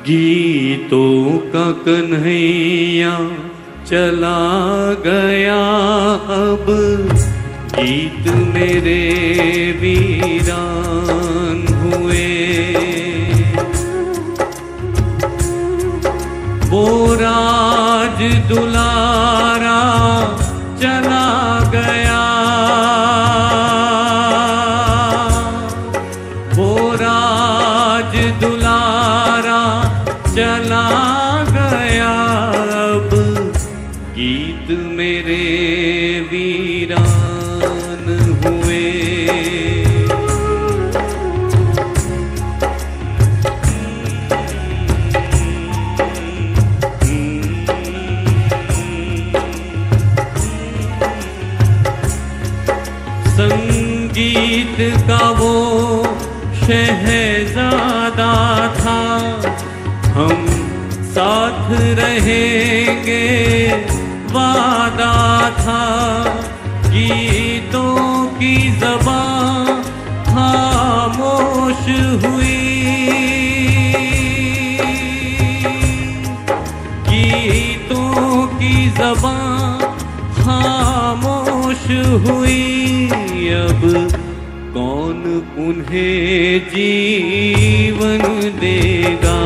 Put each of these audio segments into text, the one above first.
गीतों का कन्हैया चला गया, अब गीत मेरे वीरान हुए। वो राज दुलारा चला गया, वो राज दुलारा चला गया, अब गीत मेरे वीरान हुए। संगीत का वो शहजादा था, हम साथ रहेंगे वादा था। गीतों की ज़बान खामोश हुई, गीतों की ज़बान खामोश हुई, अब कौन उन्हें जीवन देगा।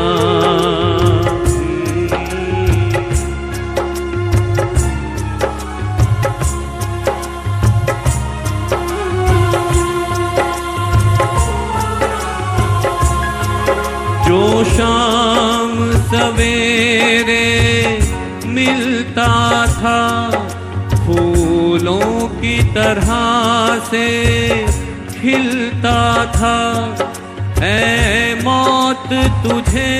जो शाम सवेरे मिलता था, फूलों की तरह से खिलता था। ऐ मौत तुझे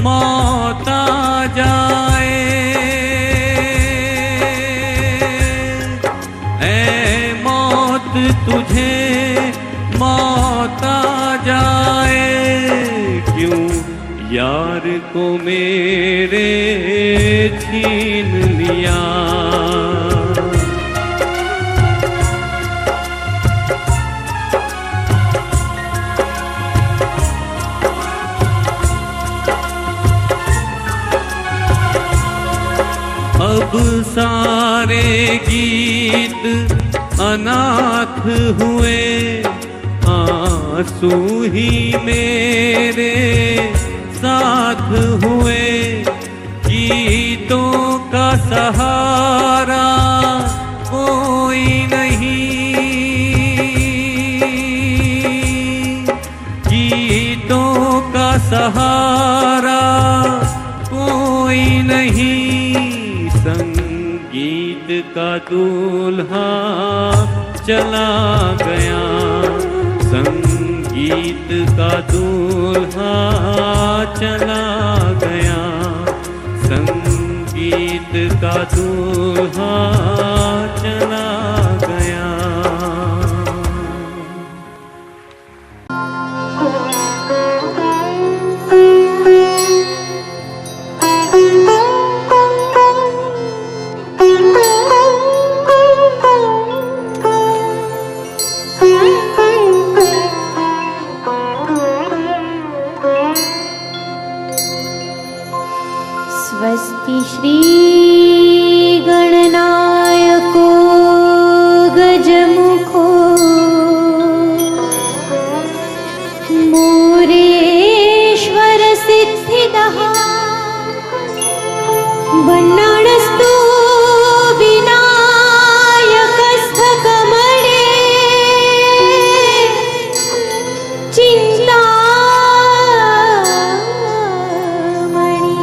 मौत आ जाए, ऐ मौत तुझे मौत आ जाए। क्यों यार को मेरे छीन लिया, अब सारे गीत अनाथ हुए, आंसू ही मेरे साथ हुए। गीतों का सहारा कोई नहीं, गीतों का सहारा कोई नहीं। संगीत का दूल्हा चला गया, संगीत का दूल्हा चला गया, संगीत का दूल्हा चला गया। स्वस्ति श्री गणनायको गजमुखो मोरेश्वर सिद्धिदः बन्नाणस्तु विनायकस्थकमणे चिन्ता मणि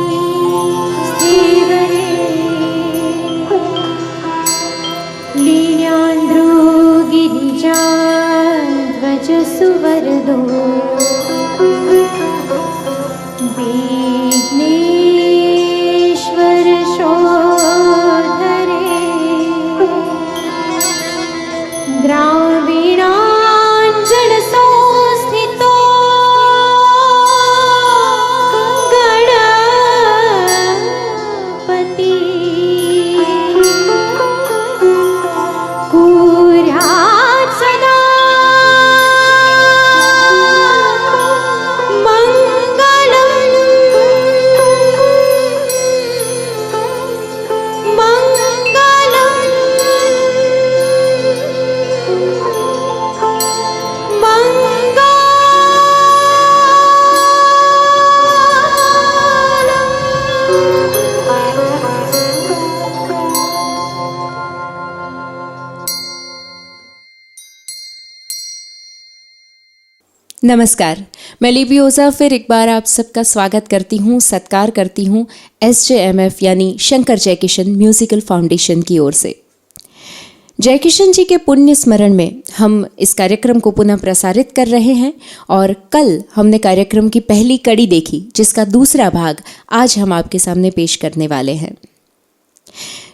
नमस्कार, मैं लिपि ओझा फिर एक बार आप सबका स्वागत करती हूँ, सत्कार करती हूँ SJMF यानी शंकर जयकिशन म्यूजिकल फाउंडेशन की ओर से। जयकिशन जी के पुण्य स्मरण में हम इस कार्यक्रम को पुनः प्रसारित कर रहे हैं और कल हमने कार्यक्रम की पहली कड़ी देखी, जिसका दूसरा भाग आज हम आपके सामने पेश करने वाले हैं।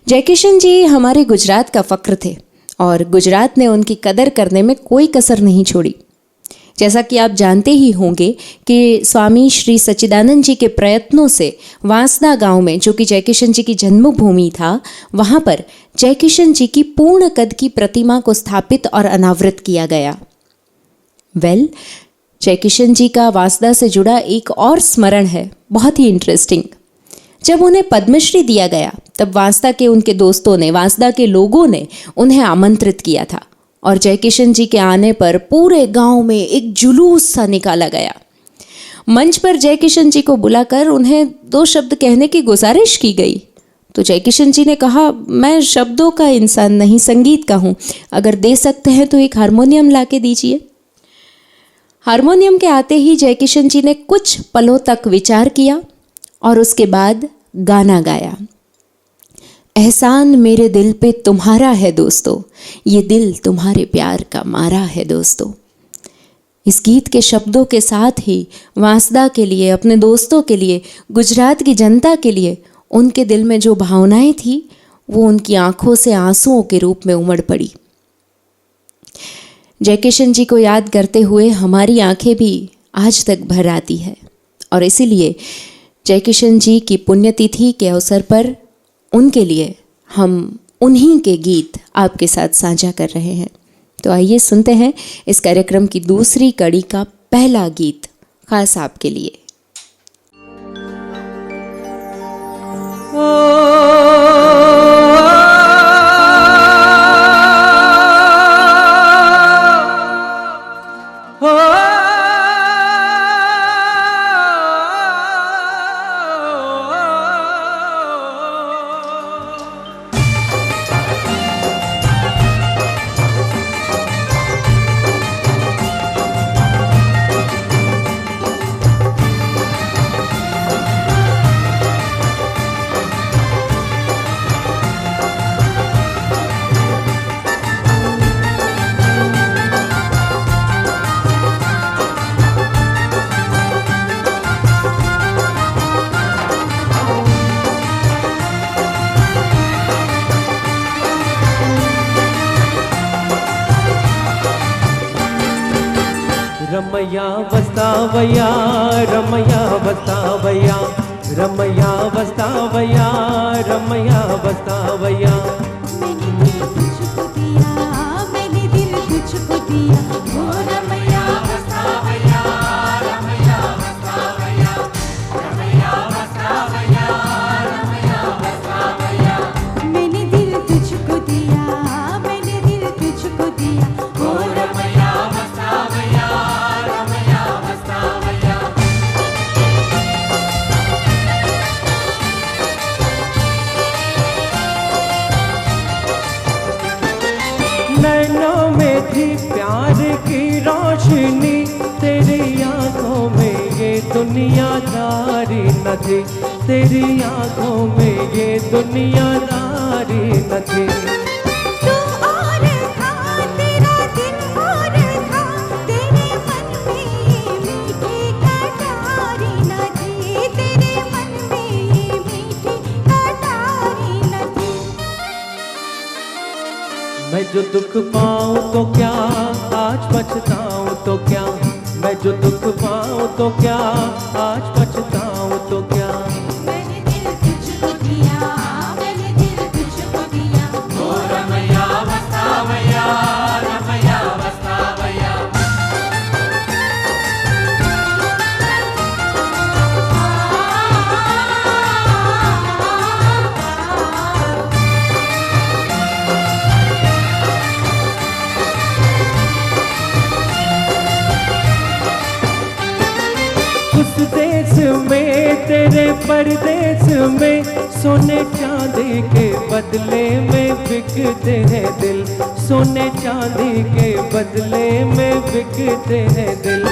जयकिशन जी हमारे गुजरात का फक्र थे और गुजरात ने उनकी कदर करने में कोई कसर नहीं छोड़ी। जैसा कि आप जानते ही होंगे कि स्वामी श्री सच्चिदानंद जी के प्रयत्नों से वांसदा गांव में, जो कि जयकिशन जी की जन्मभूमि था, वहां पर जयकिशन जी की पूर्ण कद की प्रतिमा को स्थापित और अनावृत किया गया। जयकिशन जी का वांसदा से जुड़ा एक और स्मरण है, बहुत ही इंटरेस्टिंग। जब उन्हें पद्मश्री दिया गया तब वांसदा के उनके दोस्तों ने, वांसदा के लोगों ने उन्हें आमंत्रित किया था और जयकिशन जी के आने पर पूरे गांव में एक जुलूस सा निकाला गया। मंच पर जयकिशन जी को बुलाकर उन्हें 2 शब्द कहने की गुजारिश की गई तो जयकिशन जी ने कहा, मैं शब्दों का इंसान नहीं, संगीत का हूँ, अगर दे सकते हैं तो एक हारमोनियम ला के दीजिए। हारमोनियम के आते ही जयकिशन जी ने कुछ पलों तक विचार किया और उसके बाद गाना गाया। एहसान मेरे दिल पे तुम्हारा है दोस्तों, ये दिल तुम्हारे प्यार का मारा है दोस्तों। इस गीत के शब्दों के साथ ही वांसदा के लिए, अपने दोस्तों के लिए, गुजरात की जनता के लिए उनके दिल में जो भावनाएं थी वो उनकी आंखों से आंसुओं के रूप में उमड़ पड़ी। जयकिशन जी को याद करते हुए हमारी आंखें भी आज तक भर आती है और इसीलिए जयकिशन जी की पुण्यतिथि के अवसर पर उनके लिए हम उन्हीं के गीत आपके साथ साझा कर रहे हैं। तो आइए सुनते हैं इस कार्यक्रम की दूसरी कड़ी का पहला गीत खास आपके लिए। रमया वस्तावया, रमया वस्तावया, रमया वस्तावया, रमया वस्तावया। मैंने दिल तुझको दिया, मैंने दिल तुझको दिया, ओ रमया वस्तावया, रमया वस्तावया, रमया वस्तावया, रमया वस्तावया। मैंने दिल तुझको दिया, मैंने दिल तुझको दिया, ओ रमया वस्तावया, रमया वस्तावया। नैनों में थी प्यार की रोशनी, तेरी आंखों में ये दुनियादारी न थी, तेरी आंखों में ये दुनियादारी न थी। तू और था, तेरा दिल और था, तेरे मन में मीठी कटारी न थी, तेरे मन में मीठी कटारी न थी। मैं जो दुख पाऊं तो क्या, आज पछताऊं तो क्या, मैं जो दुख पाऊं तो क्या, आज पछताऊं तो क्या। मैंने दिल तुझको दिया, मैंने दिल तुझको दिया, ओ रमया वस्तावया, रमया वस्तावया। उस देश में, तेरे परदेश में, सोने चांदी के बदले में बिकते हैं दिल, सोने चांदी के बदले में बिकते हैं दिल।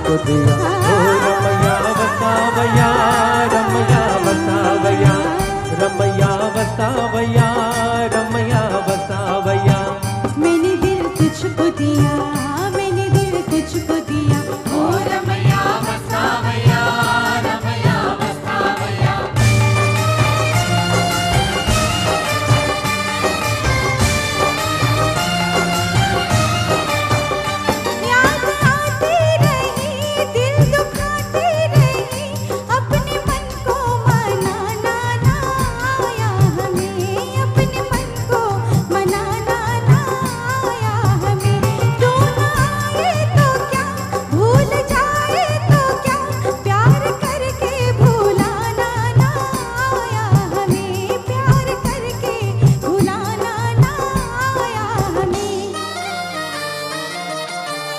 तुझको दिया। ओ रमैया वसावैया, रमैया वसावैया, रमैया वसावैया, रमैया वसावैया। मैंने दिल तुझको दिया, मैंने दिल तुझको दिया। ओ रमैया वसावैया, रमैया वसावैया। याद आती रही, दिल दुखाती रही, अपने मन को मनाना ना आया हमें, अपने मन को मनाना ना आया हमें। तू ना आए तो क्या, भूल जाए तो क्या, प्यार करके भुलाना ना आया हमें, प्यार करके भुलाना ना आया हमें।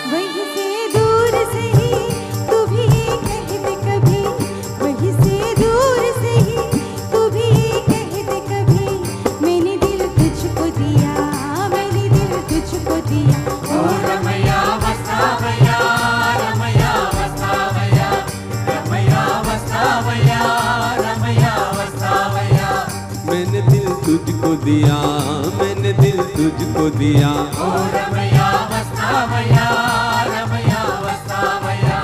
वहीं से दूर से ही तू भी कह दे कभी, वहीं से दूर से ही तू भी कह दे कभी, मैंने दिल तुझको दिया, मैंने दिल तुझको दिया। ओ रमैया वसावैया, रमैया वसावैया, रमैया वसावैया, रमैया वसावैया। मैंने दिल तुझको दिया, मैंने दिल तुझको दिया। ओ रमैया वसावैया, रमैया वसावैया।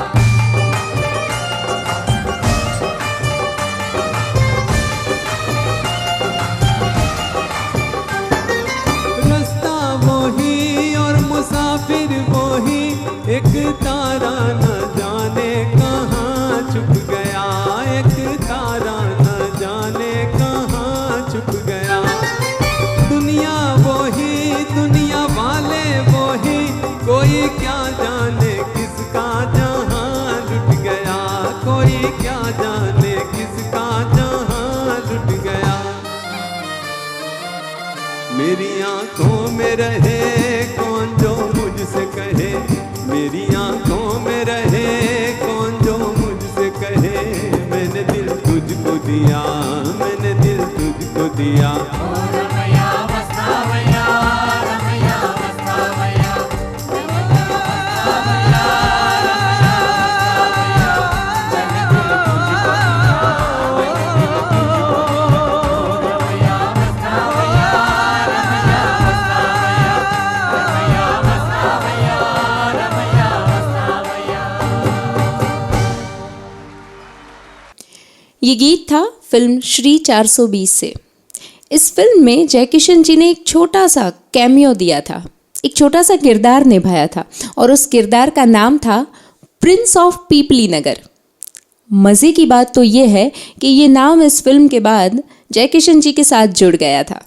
रास्ता वही और मुसाफिर वही, एक तारा न जाने कहाँ छुप गया, एक तारा न जाने कहाँ छुप गया। दुनिया वही, दुनिया वाले वही, कोई क्या जाने किसका जहाँ लुट गया, कोई क्या जाने किसका जहाँ लुट गया। मेरी आंखों में रहे कौन जो मुझसे कहे, मेरी आंखों में रहे कौन जो मुझसे कहे, मैंने दिल तुझको दिया, मैंने दिल तुझको दिया। ओ रमैया वसावैया, रमैया वसावैया, रमैया वसावैया, रमैया वसावैया। मैंने दिल तुझको दिया, मैंने दिल तुझको दिया। रमैया वसावैया, रमैया वसावैया, रमैया वसावैया, रमैया वसावैया। ये गीत था फिल्म श्री 420 से। इस फिल्म में जयकिशन जी ने एक छोटा सा कैमियो दिया था, एक छोटा सा किरदार निभाया था और उस किरदार का नाम था प्रिंस ऑफ पीपली नगर। मज़े की बात तो ये है कि ये नाम इस फिल्म के बाद जयकिशन जी के साथ जुड़ गया था।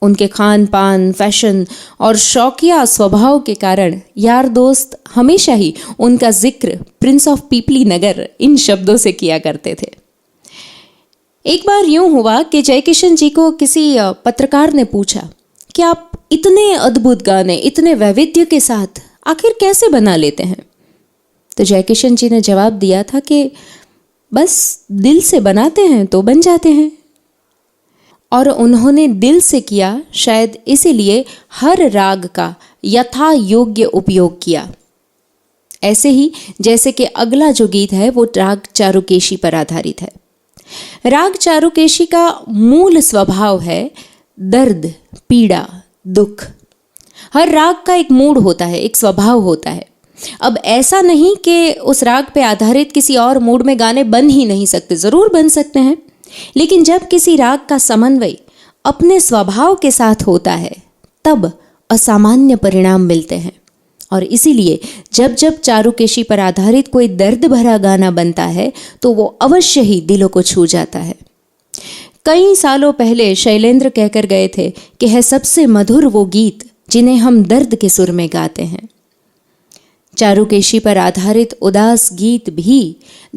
उनके खान पान, फैशन और शौकिया स्वभाव के कारण यार दोस्त हमेशा ही उनका जिक्र प्रिंस ऑफ पीपली नगर इन शब्दों से किया करते थे। एक बार यूं हुआ कि जयकिशन जी को किसी पत्रकार ने पूछा कि आप इतने अद्भुत गाने इतने वैविध्य के साथ आखिर कैसे बना लेते हैं। तो जयकिशन जी ने जवाब दिया था कि बस दिल से बनाते हैं तो बन जाते हैं। और उन्होंने दिल से किया, शायद इसीलिए हर राग का यथा योग्य उपयोग किया। ऐसे ही जैसे कि अगला जो गीत है वो राग चारुकेशी पर आधारित है। राग चारुकेशी का मूल स्वभाव है दर्द, पीड़ा, दुख। हर राग का एक मूड होता है, एक स्वभाव होता है। अब ऐसा नहीं कि उस राग पे आधारित किसी और मूड में गाने बन ही नहीं सकते, ज़रूर बन सकते हैं, लेकिन जब किसी राग का समन्वय अपने स्वभाव के साथ होता है तब असामान्य परिणाम मिलते हैं। और इसीलिए जब जब चारुकेशी पर आधारित कोई दर्द भरा गाना बनता है तो वो अवश्य ही दिलों को छू जाता है। कई सालों पहले शैलेंद्र कहकर गए थे कि है सबसे मधुर वो गीत जिन्हें हम दर्द के सुर में गाते हैं। चारुकेशी पर आधारित उदास गीत भी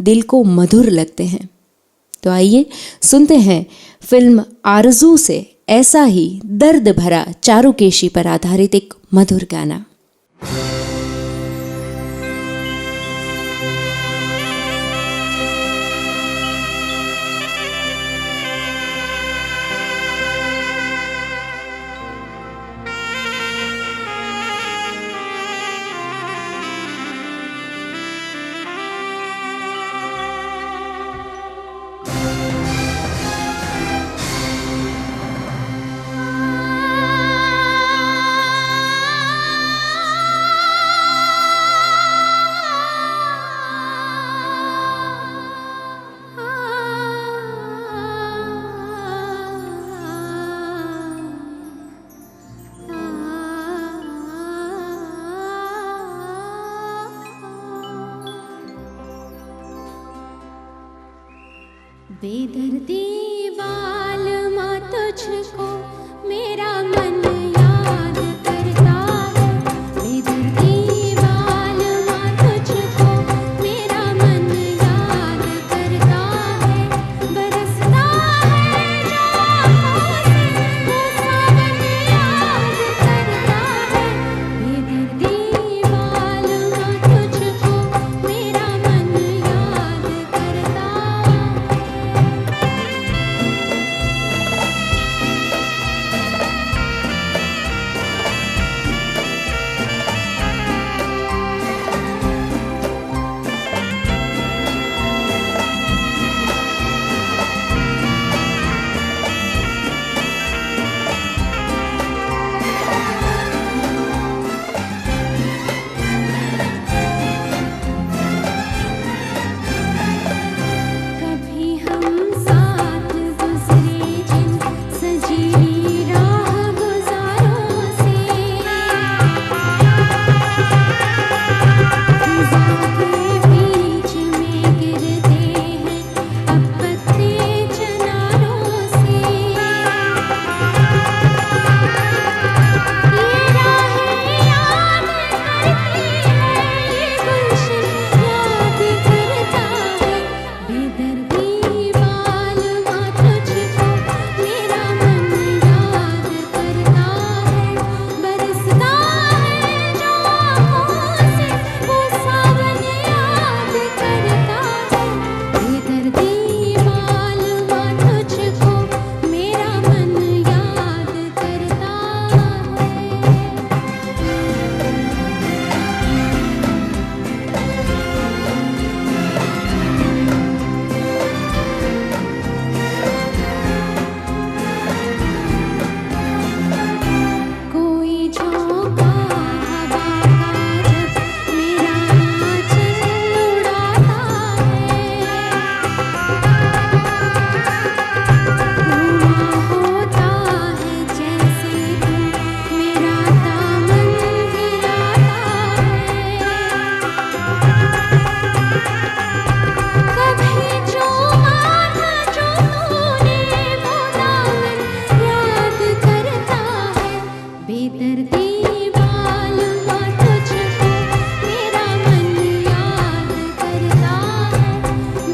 दिल को मधुर लगते हैं। तो आइए सुनते हैं फिल्म आरज़ू से ऐसा ही दर्द भरा चारुकेशी पर आधारित एक मधुर गाना। बेदर्दी बालमा तुझको मेरा मन याद करता है। बेदर्दी बालमा तुझको मेरा मन याद करता है। बरसता है जो आँखों से वो सावन याद करता है। बेदर्दी बालमा तुझको मेरा मन याद करता है। कभी हम साथ गुजरे जिन सजीवी राह गुजारों से। फिज़ा के बीच में गिरते हैं अब पत्ते चनारों से। ये राहें याद करती है, ये गुलशन याद करता है। बेदर्दी बालमा तुझको मेरा मन याद करता है। बरसता है जो आँखों से वो सावन याद करता है। बेदर्दी बालमा तुझको मेरा मन याद करता है। कोई झोंका हवा का जब मेरा आँचल उड़ाता है। धुआं होता है जैसे तू मेरा दामन हिलाता है। कभी चूमा था जो तूने वो दामन याद करता है। बेदर्दी बालमा तुझको मेरा मन याद करता है।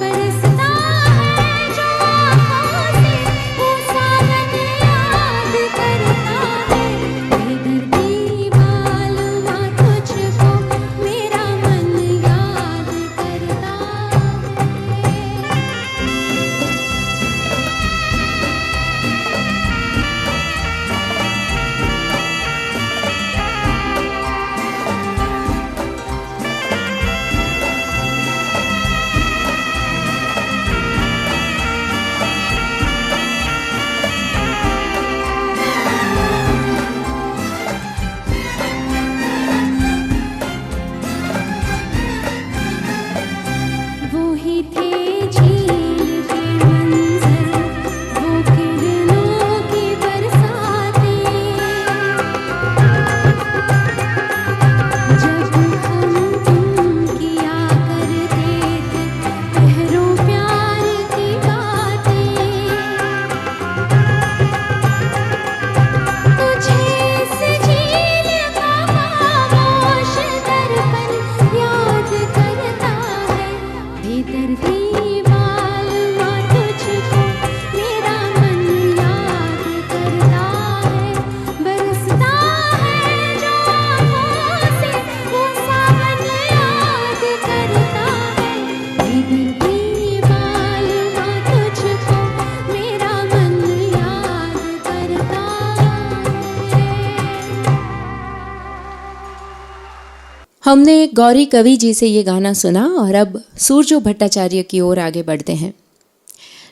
बरसता है जो आँखों से वो सावन याद करता है। बेदर्दी बालमा तुझको मेरा मन याद करता है। वो ही थे झील के मंजर, वो किरणों की बरसातें। जब हम तुम किया करते थे पहरों प्यार की बातें। तुझे इस झील का खामोश दर्पण याद करता है। बेदर्दी बालमा तुझको मेरा मन याद करता है। बरसता है जो आँखों से वो सावन याद करता है। बेदर्दी बालमा तुझको मेरा मन याद करता है। हमने गौरी कवि जी से ये गाना सुना और अब सूरजो भट्टाचार्य की ओर आगे बढ़ते हैं।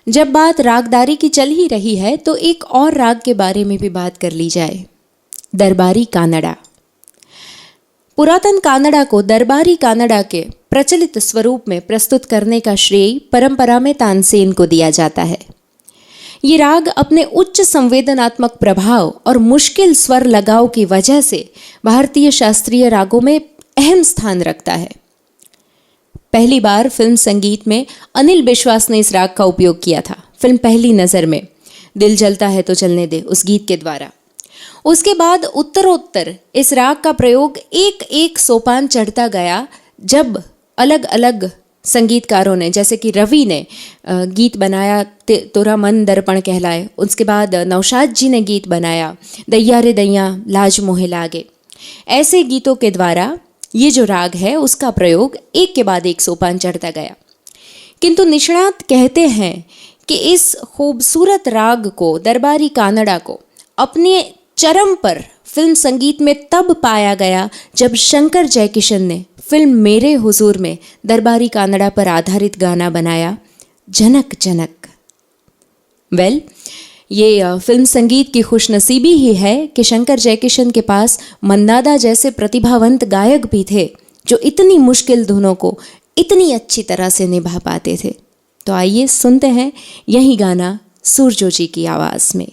जब बात रागदारी की चल ही रही है तो एक और राग के बारे में भी बात कर ली जाए, दरबारी कानड़ा। पुरातन कानड़ा को दरबारी कानड़ा के प्रचलित स्वरूप में प्रस्तुत करने का श्रेय परंपरा में तानसेन को दिया जाता है। ये राग अपने उच्च संवेदनात्मक प्रभाव और मुश्किल स्वर लगाव की वजह से भारतीय शास्त्रीय रागों में अहम स्थान रखता है। पहली बार फिल्म संगीत में अनिल विश्वास ने इस राग का उपयोग किया था, फिल्म पहली नज़र में, दिल जलता है तो चलने दे, उस गीत के द्वारा। उसके बाद उत्तरोत्तर इस राग का प्रयोग एक एक सोपान चढ़ता गया, जब अलग अलग संगीतकारों ने, जैसे कि रवि ने गीत बनाया तोरा मन दर्पण कहलाए, उसके बाद नौशाद जी ने गीत बनाया दैया रे दैया लाज मोहे लागे। ऐसे गीतों के द्वारा ये जो राग है उसका प्रयोग एक के बाद एक सोपान चढ़ता गया। किंतु निष्णात कहते हैं कि इस खूबसूरत राग को, दरबारी कानड़ा को, अपने चरम पर फिल्म संगीत में तब पाया गया जब शंकर जयकिशन ने फिल्म मेरे हुजूर में दरबारी कानड़ा पर आधारित गाना बनाया, जनक जनक। ये फिल्म संगीत की खुशनसीबी ही है कि शंकर जयकिशन के पास मंदादा जैसे प्रतिभावंत गायक भी थे जो इतनी मुश्किल धुनों को इतनी अच्छी तरह से निभा पाते थे। तो आइए सुनते हैं यही गाना सूरजो जी की आवाज़ में।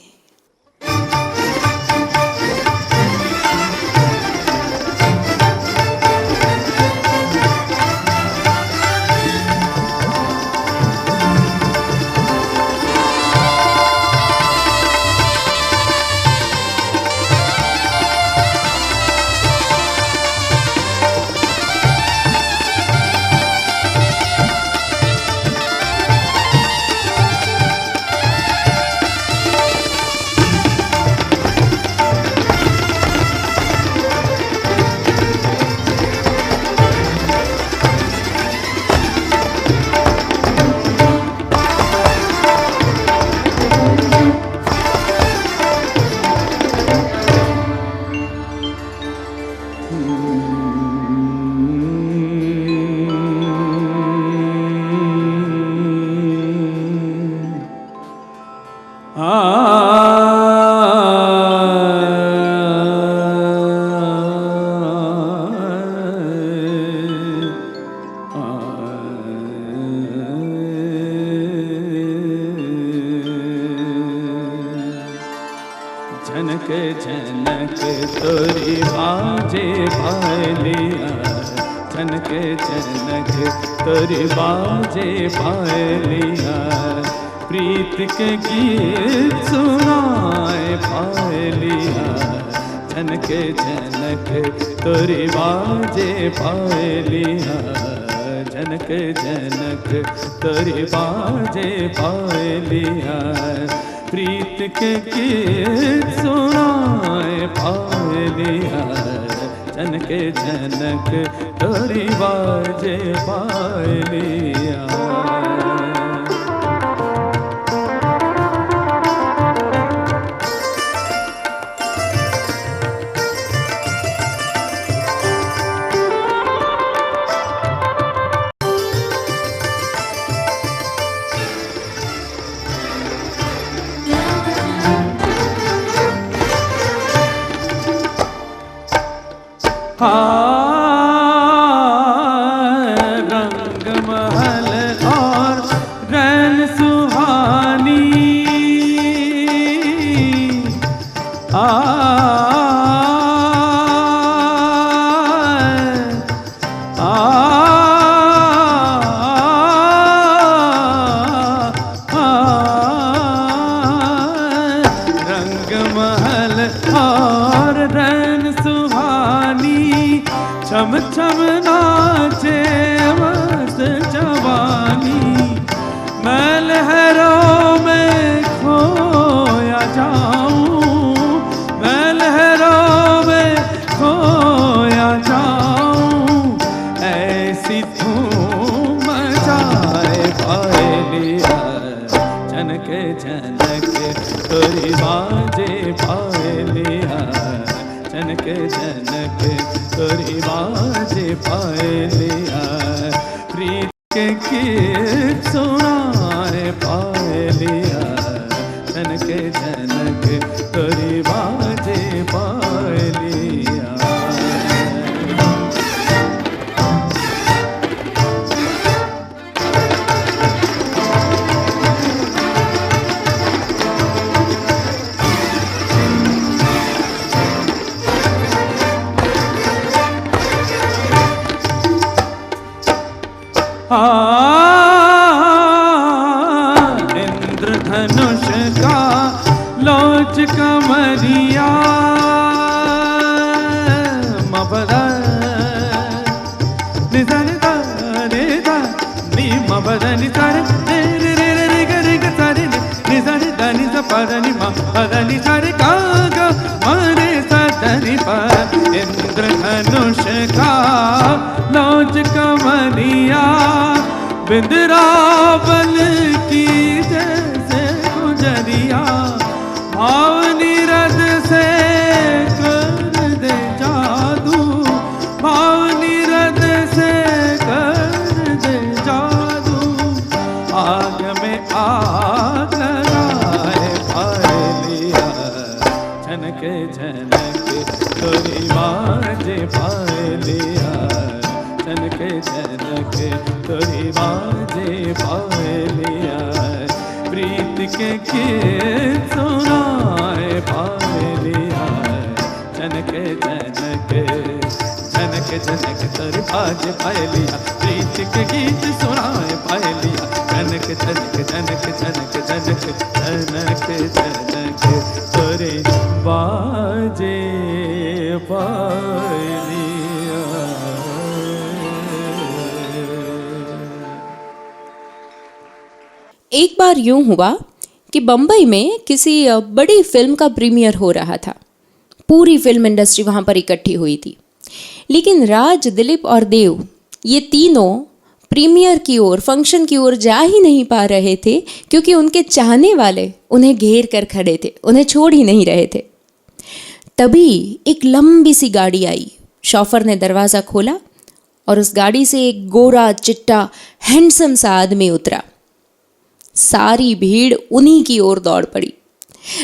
झनक झनक तोरी बाजे पायलिया, झनक झनक तोरी बाजे पायलिया, प्रीत के गीत सुनाए पायलिया, झनक झनक तोरी बाजे पायलिया, झनक झनक तोरी बाजे पायलिया, प्रीत के गीत सुनाए पायलिया, झनक झनक तोरी बाजे पायलिया। रंग महल और रैन सुहानी, रंग महल और रैन सुहानी, छम छम नाचे मस्त जवानी, मैं लहरों में खोया जाऊं, मैं लहरों में खोया जाऊं, ऐसी धूम मचाए पायलिया, झनक झनक तोरी बाजे पायलिया, झनक झनक तोरी बाजे पायलिया, प्रीत के गीत सुनाए पायलिया, झनक झनक तोरी बाजे पायलिया। कमरिया मबदा निजाने दा रे दा नी मबदा निजाने रे रे रे रे रे रे गे सारे निजाने दा निजा पारनी मबदा निजाने का गा मारे सदनी पर इंद्रधनुष का लौट कमरिया बिंद्रावल की जैसे गुजरिया भावनी रद से कर दे जादू भावनी रद से कर दे जादू आग में आग लगाए पायलिया झनके झनके तोरी बाजे पायलिया झनके झनके तोरी बाजे पायलिया प्रीत के गीत सुनाए पायलिया झनके झनके झनके झनके तोरी बाजे पायलिया प्रीत के गीत सुनाए पायलिया झनके झनके झनके झनके झनके झनके झनके तोरी बाजे पायलिया। एक बार यूं हुआ कि बम्बई में किसी बड़ी फिल्म का प्रीमियर हो रहा था। पूरी फिल्म इंडस्ट्री वहाँ पर इकट्ठी हुई थी, लेकिन राज, दिलीप और देव ये तीनों प्रीमियर की ओर, फंक्शन की ओर जा ही नहीं पा रहे थे, क्योंकि उनके चाहने वाले उन्हें घेर कर खड़े थे, उन्हें छोड़ ही नहीं रहे थे। तभी एक लंबी सी गाड़ी आई। शॉफर ने दरवाज़ा खोला और उस गाड़ी से एक गोरा चिट्टा हैंडसम सा आदमी उतरा। सारी भीड़ उन्हीं की ओर दौड़ पड़ी।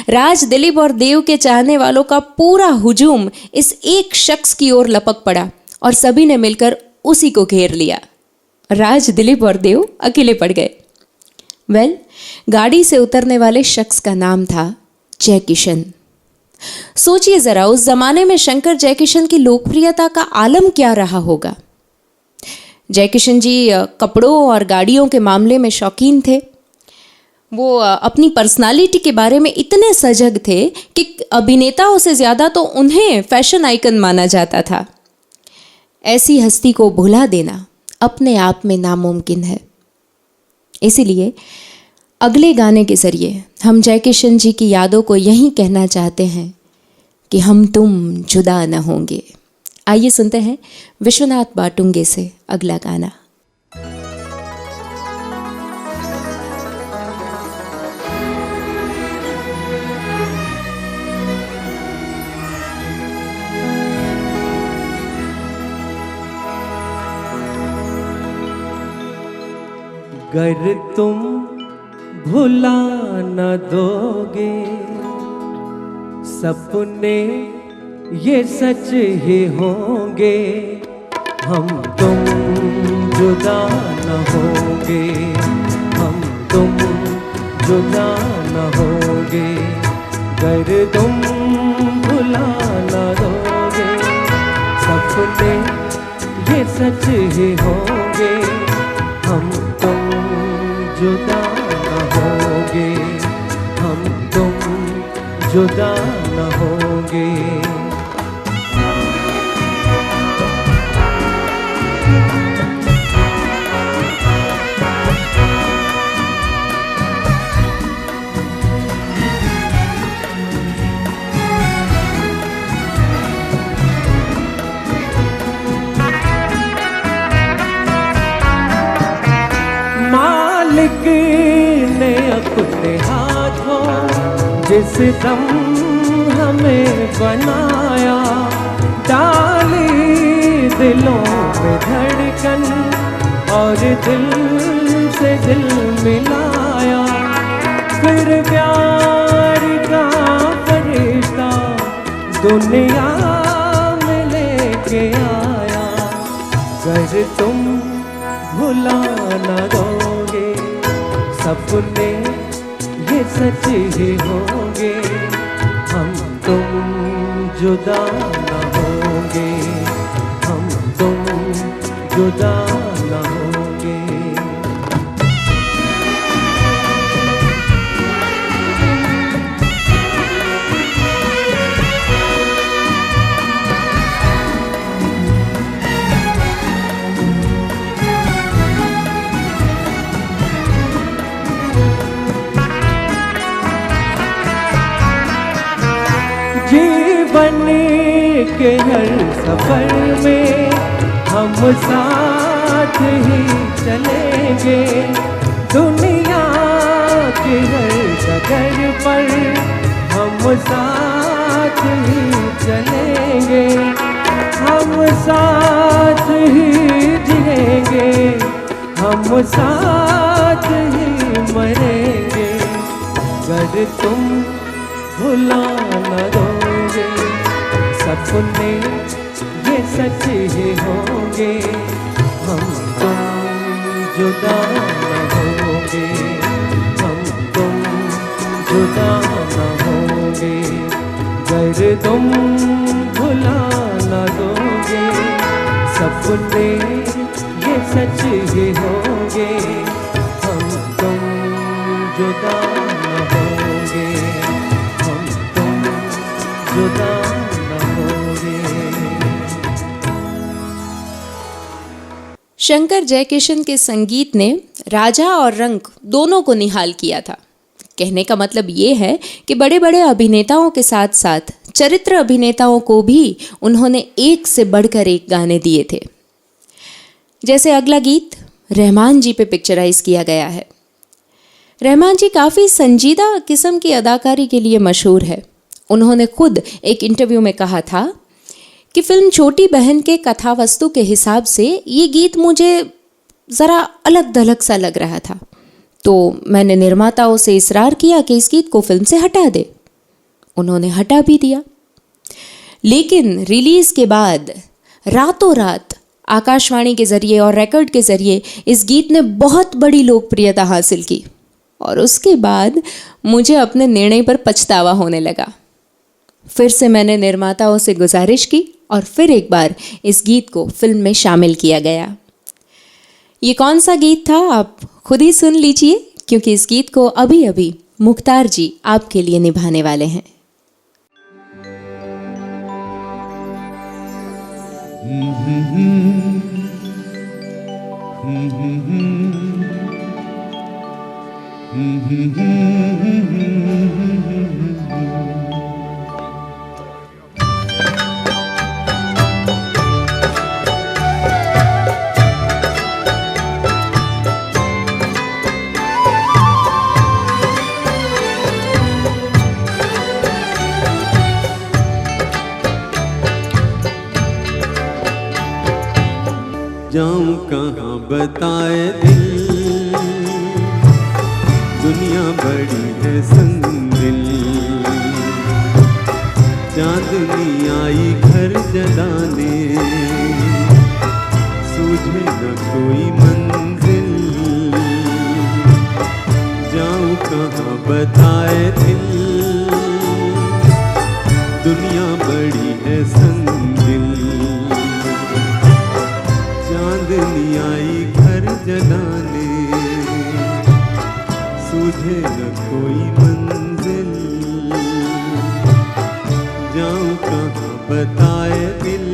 राज, दिलीप और देव के चाहने वालों का पूरा हुजूम इस एक शख्स की ओर लपक पड़ा और सभी ने मिलकर उसी को घेर लिया। राज, दिलीप और देव अकेले पड़ गए। गाड़ी से उतरने वाले शख्स का नाम था जयकिशन। सोचिए जरा, उस जमाने में शंकर जयकिशन की लोकप्रियता का आलम क्या रहा होगा। जयकिशन जी कपड़ों और गाड़ियों के मामले में शौकीन थे। वो अपनी पर्सनालिटी के बारे में इतने सजग थे कि अभिनेताओं से ज़्यादा तो उन्हें फैशन आइकन माना जाता था। ऐसी हस्ती को भुला देना अपने आप में नामुमकिन है। इसीलिए अगले गाने के ज़रिए हम जयकिशन जी की यादों को यही कहना चाहते हैं कि हम तुम जुदा न होंगे। आइए सुनते हैं विश्वनाथ बाटुंगे से अगला गाना। अगर तुम भुला न दोगे सपने ये सच ही होंगे, हम तुम जुदा न होंगे, हम तुम जुदा न होंगे। अगर तुम भुला न दोगे सपने ये सच ही होंगे, हम तुम जुदा न होंगे, हम तुम जुदा न होंगे। मालिक ने अपने हाथों जिस दम हमें बनाया, डाली दिलों में धड़कन और दिल से दिल मिलाया, फिर प्यार का फरिश्ता दुनिया में लेके आया। अगर तुम भुला न दोगे सपने ये सच ही होंगे, हम तुम जुदा न होंगे, हम तुम जुदा न होंगे। जीवन के हर सफर में हम साथ ही चलेंगे, दुनिया के हर डगर पर हम साथ ही चलेंगे, हम साथ ही जिएंगे, हम साथ ही मरेंगे। अगर तुम भुला न दोगे सपने ये सच ही होंगे, हम तुम जुदा न होंगे, हम तुम जुदा न होंगे। अगर तुम भुला न दोगे सपने ये सच ही होंगे, हम तुम जुदा न होंगे, हम तुम जुदा न होंगे। शंकर जयकिशन के संगीत ने राजा और रंक दोनों को निहाल किया था। कहने का मतलब ये है कि बड़े बड़े अभिनेताओं के साथ साथ चरित्र अभिनेताओं को भी उन्होंने एक से बढ़कर एक गाने दिए थे। जैसे अगला गीत रहमान जी पे पिक्चराइज किया गया है। रहमान जी काफ़ी संजीदा किस्म की अदाकारी के लिए मशहूर है। उन्होंने खुद एक इंटरव्यू में कहा था कि फिल्म छोटी बहन के कथा वस्तु के हिसाब से ये गीत मुझे ज़रा अलग दलग सा लग रहा था, तो मैंने निर्माताओं से इसरार किया कि इस गीत को फिल्म से हटा दे। उन्होंने हटा भी दिया, लेकिन रिलीज़ के बाद रातों रात आकाशवाणी के ज़रिए और रिकॉर्ड के ज़रिए इस गीत ने बहुत बड़ी लोकप्रियता हासिल की और उसके बाद मुझे अपने निर्णय पर पछतावा होने लगा। फिर से मैंने निर्माताओं से गुजारिश की और फिर एक बार इस गीत को फिल्म में शामिल किया गया। ये कौन सा गीत था आप खुद ही सुन लीजिए, क्योंकि इस गीत को अभी अभी मुख्तार जी आपके लिए निभाने वाले हैं। जाऊं कहाँ बताए दिल, दुनिया बड़ी है संदिल। चांदनी आई घर जलाने, सूझे न कोई मंजिल। जाऊं कहाँ बताए दिल, दुनिया बड़ी है संदिल। चांदनी आई घर जलाने, सूझे न कोई मंजिल। जाऊं कहाँ बताए दिल।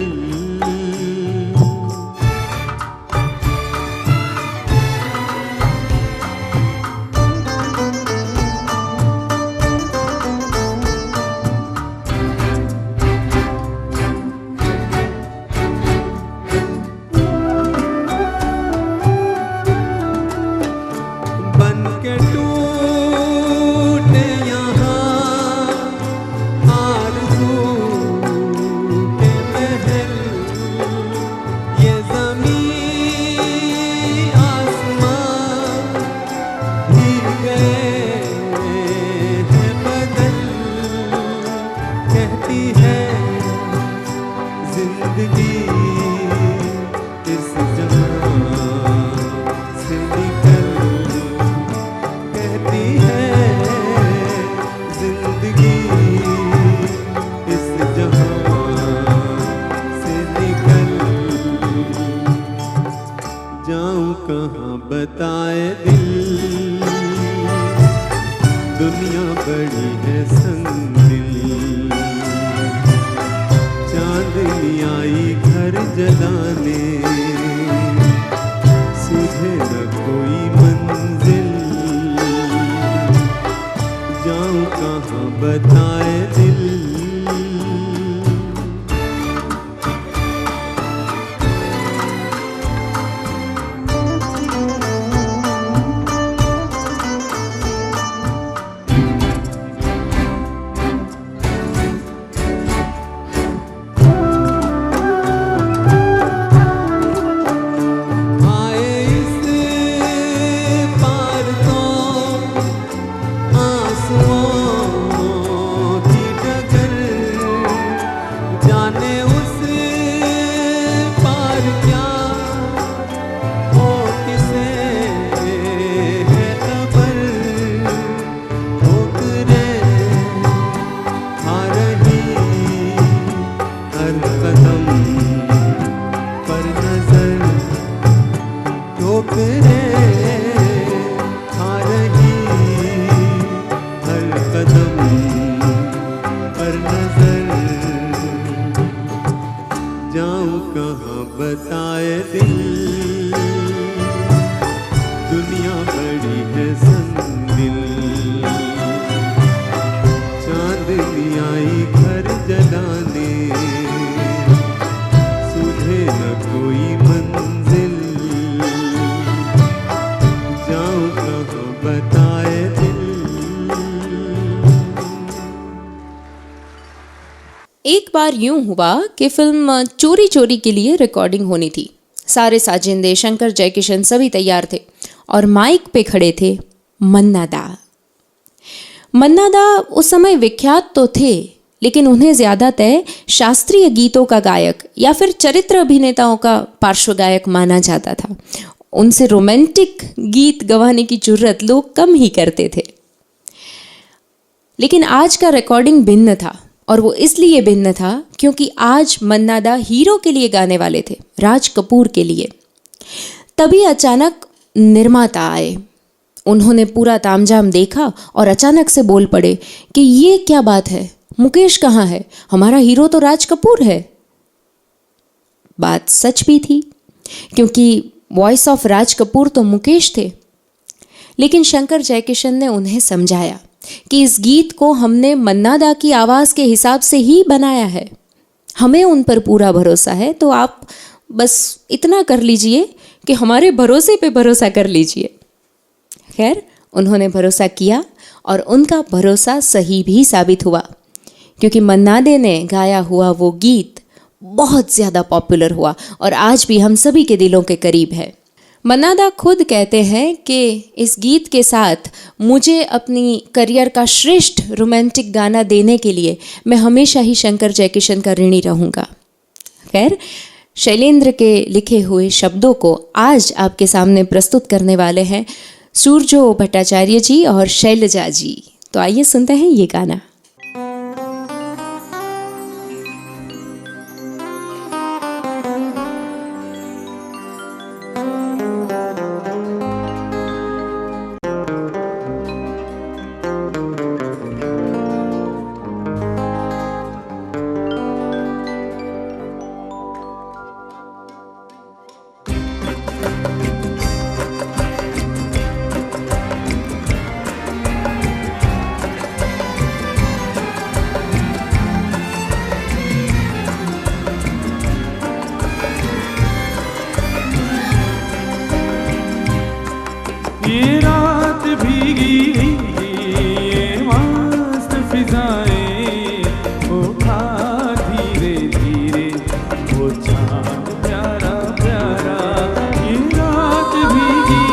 बताए दिल, दुनिया बड़ी है संदिल। चांदनी आई घर जलाने, सूझे न कोई मंजिल। जाऊं कहाँ बताए दिल। बताए दिल, दुनिया बड़ी है संदिल। चांदनी आई घर जलाने, सुझे न कोई मंजिल, जाऊं कहाँ बताए दिल। एक बार यूं हुआ कि फिल्म चोरी चोरी के लिए रिकॉर्डिंग होनी थी। सारे साजिंदे, शंकर जयकिशन सभी तैयार थे और माइक पे खड़े थे मन्ना दा। मन्ना दा उस समय विख्यात तो थे, लेकिन उन्हें ज़्यादातर शास्त्रीय गीतों का गायक या फिर चरित्र अभिनेताओं का पार्श्व गायक माना जाता था। उनसे रोमांटिक गीत गवाने की जुर्रत लोग कम ही करते थे। लेकिन आज का रिकॉर्डिंग भिन्न था, और वो इसलिए भिन्न था क्योंकि आज मन्ना दा हीरो के लिए गाने वाले थे, राज कपूर के लिए। तभी अचानक निर्माता आए। उन्होंने पूरा तामझाम देखा और अचानक से बोल पड़े कि ये क्या बात है, मुकेश कहाँ है, हमारा हीरो तो राज कपूर है। बात सच भी थी, क्योंकि वॉइस ऑफ राज कपूर तो मुकेश थे। लेकिन शंकर जयकिशन ने उन्हें समझाया कि इस गीत को हमने मन्ना दा की आवाज़ के हिसाब से ही बनाया है, हमें उन पर पूरा भरोसा है, तो आप बस इतना कर लीजिए कि हमारे भरोसे पे भरोसा कर लीजिए। खैर, उन्होंने भरोसा किया और उनका भरोसा सही भी साबित हुआ, क्योंकि मन्ना दे ने गाया हुआ वो गीत बहुत ज़्यादा पॉपुलर हुआ और आज भी हम सभी के दिलों के करीब है। मन्ना दा खुद कहते हैं कि इस गीत के साथ मुझे अपनी करियर का श्रेष्ठ रोमांटिक गाना देने के लिए मैं हमेशा ही शंकर जयकिशन का ऋणी रहूँगा। खैर, शैलेंद्र के लिखे हुए शब्दों को आज आपके सामने प्रस्तुत करने वाले हैं सूरजो भट्टाचार्य जी और शैलजा जी। तो आइए सुनते हैं ये गाना। ये रात भीगी ये मस्त फिजाएं, उठा धीरे धीरे वो चांद प्यारा प्यारा। ये रात भीगी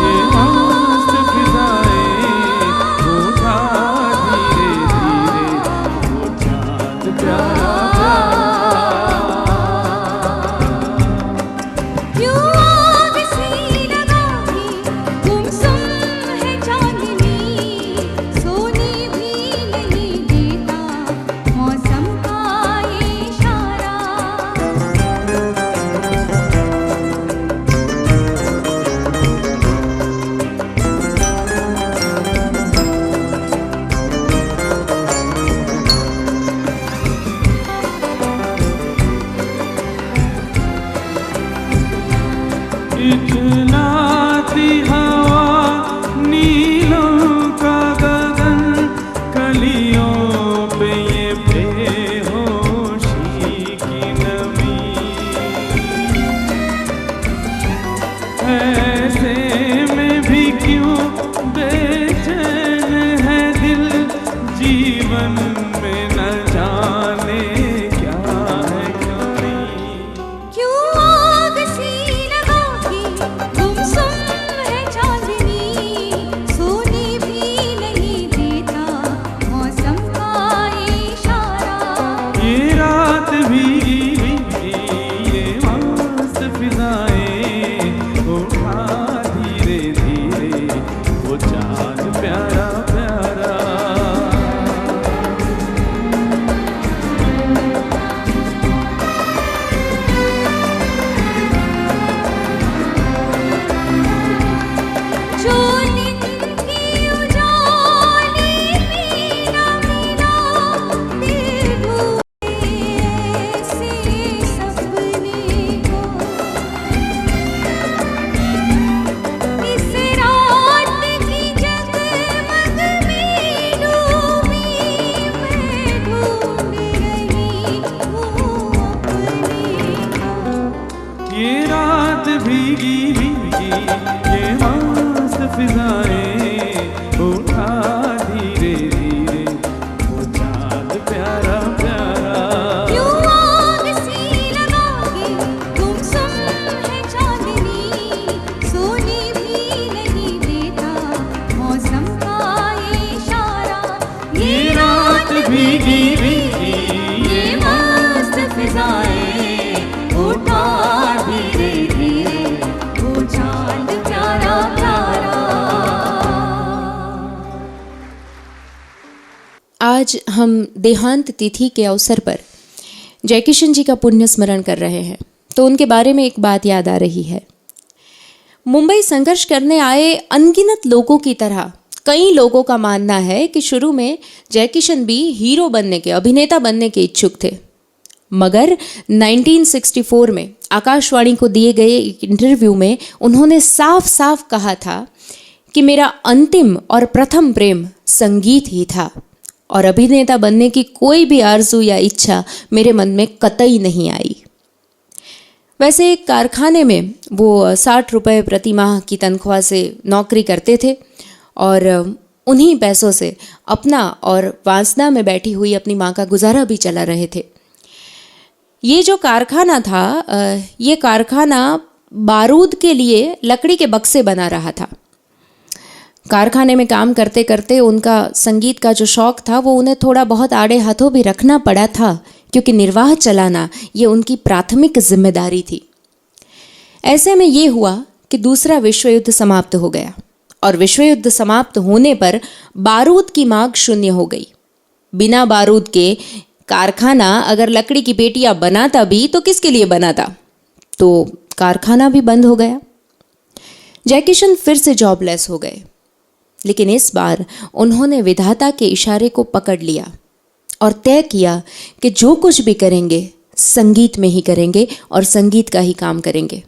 ये मस्त फिजाएं, उठा धीरे धीरे वो चांद प्यारा प्यारा। क्यों आग सी लगा के गुमसुम है चांदनी, सोने भी नहीं देता मौसम का इशारा। इतना थी हवा नीलों का गगन, कलियों पे ये बेहोशी की नमी। ऐसे में भी क्यों बेचैन है दिल, जीवन में न जाने क्या है कमी। क्यों आग सी लगा के गुमसुम है चांदनी, सोने भी नहीं देता मौसम का इशारा। ये रात भीगी ये मस्त फिजाएं, उठा धीरे धीरे वो चांद प्यारा प्यारा। ये मस्त फिजाएं उठा धीरे धीरे वो चांद प्यारा प्यारा। क्यों आग सी लगाओगे गुमसुम है चांदनी, सोने भी नहीं देता मौसम का इशारा। ये रात भीगी भीगी ये मस्त फिजाएं उठा धीरे धीरे वो चांद प्यारा प्यारा। आज हम देहांत तिथि के अवसर पर जयकिशन जी का पुण्य स्मरण कर रहे हैं, तो उनके बारे में एक बात याद आ रही है। मुंबई संघर्ष करने आए अनगिनत लोगों की तरह कई लोगों का मानना है कि शुरू में जयकिशन भी हीरो बनने के, अभिनेता बनने के इच्छुक थे, मगर 1964 में आकाशवाणी को दिए गए एक इंटरव्यू में उन्होंने साफ साफ कहा था कि मेरा अंतिम और प्रथम प्रेम संगीत ही था और अभिनेता बनने की कोई भी आरज़ू या इच्छा मेरे मन में कतई नहीं आई। वैसे एक कारखाने में वो 60 रुपये प्रति माह की तनख्वाह से नौकरी करते थे और उन्हीं पैसों से अपना और वांसदा में बैठी हुई अपनी माँ का गुजारा भी चला रहे थे। ये जो कारखाना था, ये कारखाना बारूद के लिए लकड़ी के बक्से बना रहा था। कारखाने में काम करते करते उनका संगीत का जो शौक़ था वो उन्हें थोड़ा बहुत आड़े हाथों भी रखना पड़ा था, क्योंकि निर्वाह चलाना ये उनकी प्राथमिक जिम्मेदारी थी। ऐसे में ये हुआ कि दूसरा विश्व युद्ध समाप्त हो गया और विश्व युद्ध समाप्त होने पर बारूद की मांग शून्य हो गई। बिना बारूद के कारखाना अगर लकड़ी की पेटियां बनाता भी तो किसके लिए बनाता, तो कारखाना भी बंद हो गया। जयकिशन फिर से जॉबलेस हो गए, लेकिन इस बार उन्होंने विधाता के इशारे को पकड़ लिया और तय किया कि जो कुछ भी करेंगे संगीत में ही करेंगे और संगीत का ही काम करेंगे।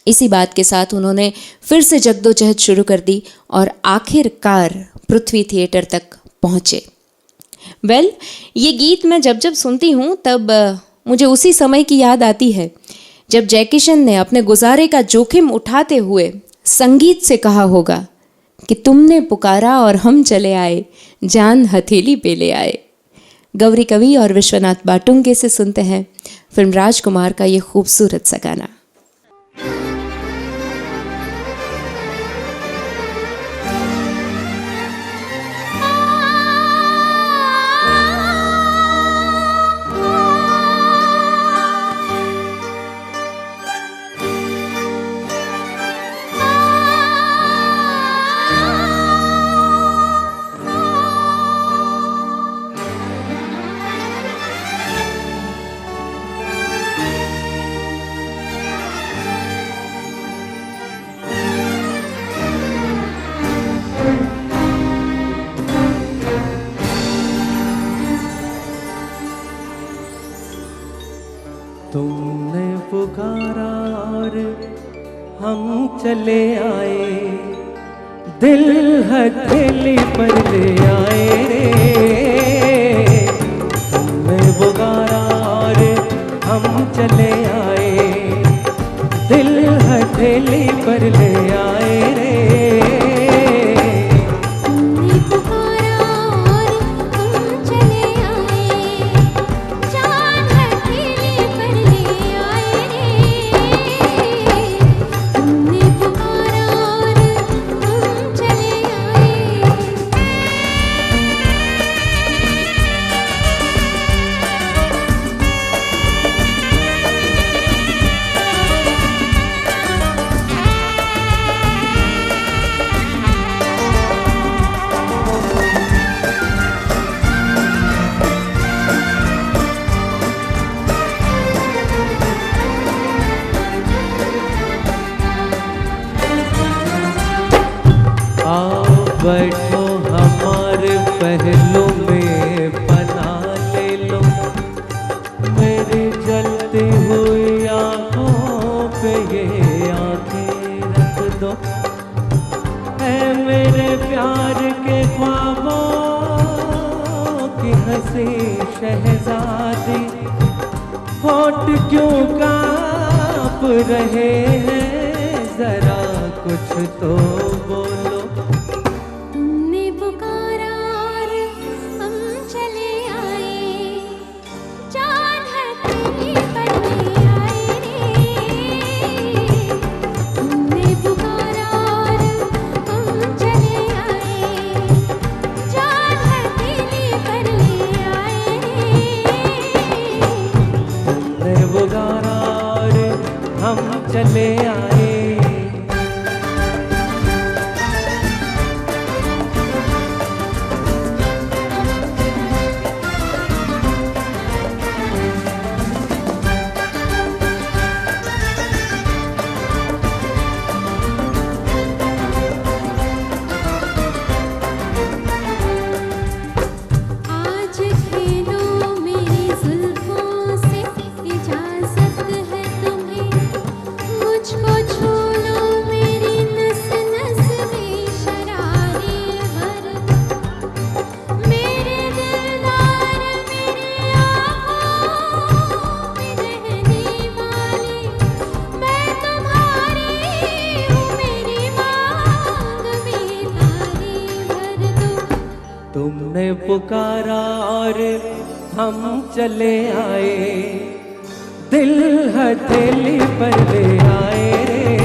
इसी बात के साथ उन्होंने फिर से जद्दोजहद शुरू कर दी और आखिरकार पृथ्वी थिएटर तक पहुँचे। ये गीत मैं जब जब सुनती हूँ तब मुझे उसी समय की याद आती है जब जयकिशन ने अपने गुजारे का जोखिम उठाते हुए संगीत से कहा होगा कि तुमने पुकारा और हम चले आए, जान हथेली पे ले आए। गौरी कवि और विश्वनाथ बाटुंगे से सुनते हैं फिल्म राजकुमार का ये खूबसूरत सा गाना। तुमने पुकारा और हम चले आए, दिल हथेली पर ले आए रे। तुमने पुकारा और हम चले आए, दिल हथेली पर ले आए रे। तुमने पुकारा और हम चले आए, जान हथेली पर ले आए रे। तुमने पुकारा और हम चले आए। आओ बैठो हमारे पहलू में बना ले लो, मेरी जलती हुई आँखों पे ये आँखें रख दो। है मेरे प्यार के ख्वाबों की हंसी शहजादी, होठ क्यों काँप रहे हैं, जरा कुछ तो बोलो। तुमने पुकारा और हम चले आए, चाँद हथेली पर ले आए रे। तुमने पुकारा और हम चले आए, चाँद हथेली पर ले आए रे। तुमने पुकारा और हम चले आए। आज खेलो मेरी जुल्फों से, इजाजत है तुम्हें। मुझको छू लो मेरी नस नस में शरारे भर। मेरे दिलदार मेरी आँखों में रहने वाले, मैं तुम्हारी हूँ, मेरी मांग में तारे भर दो। तुमने पुकारा और हम चले आए, दिल हथेली पर ले आए रे।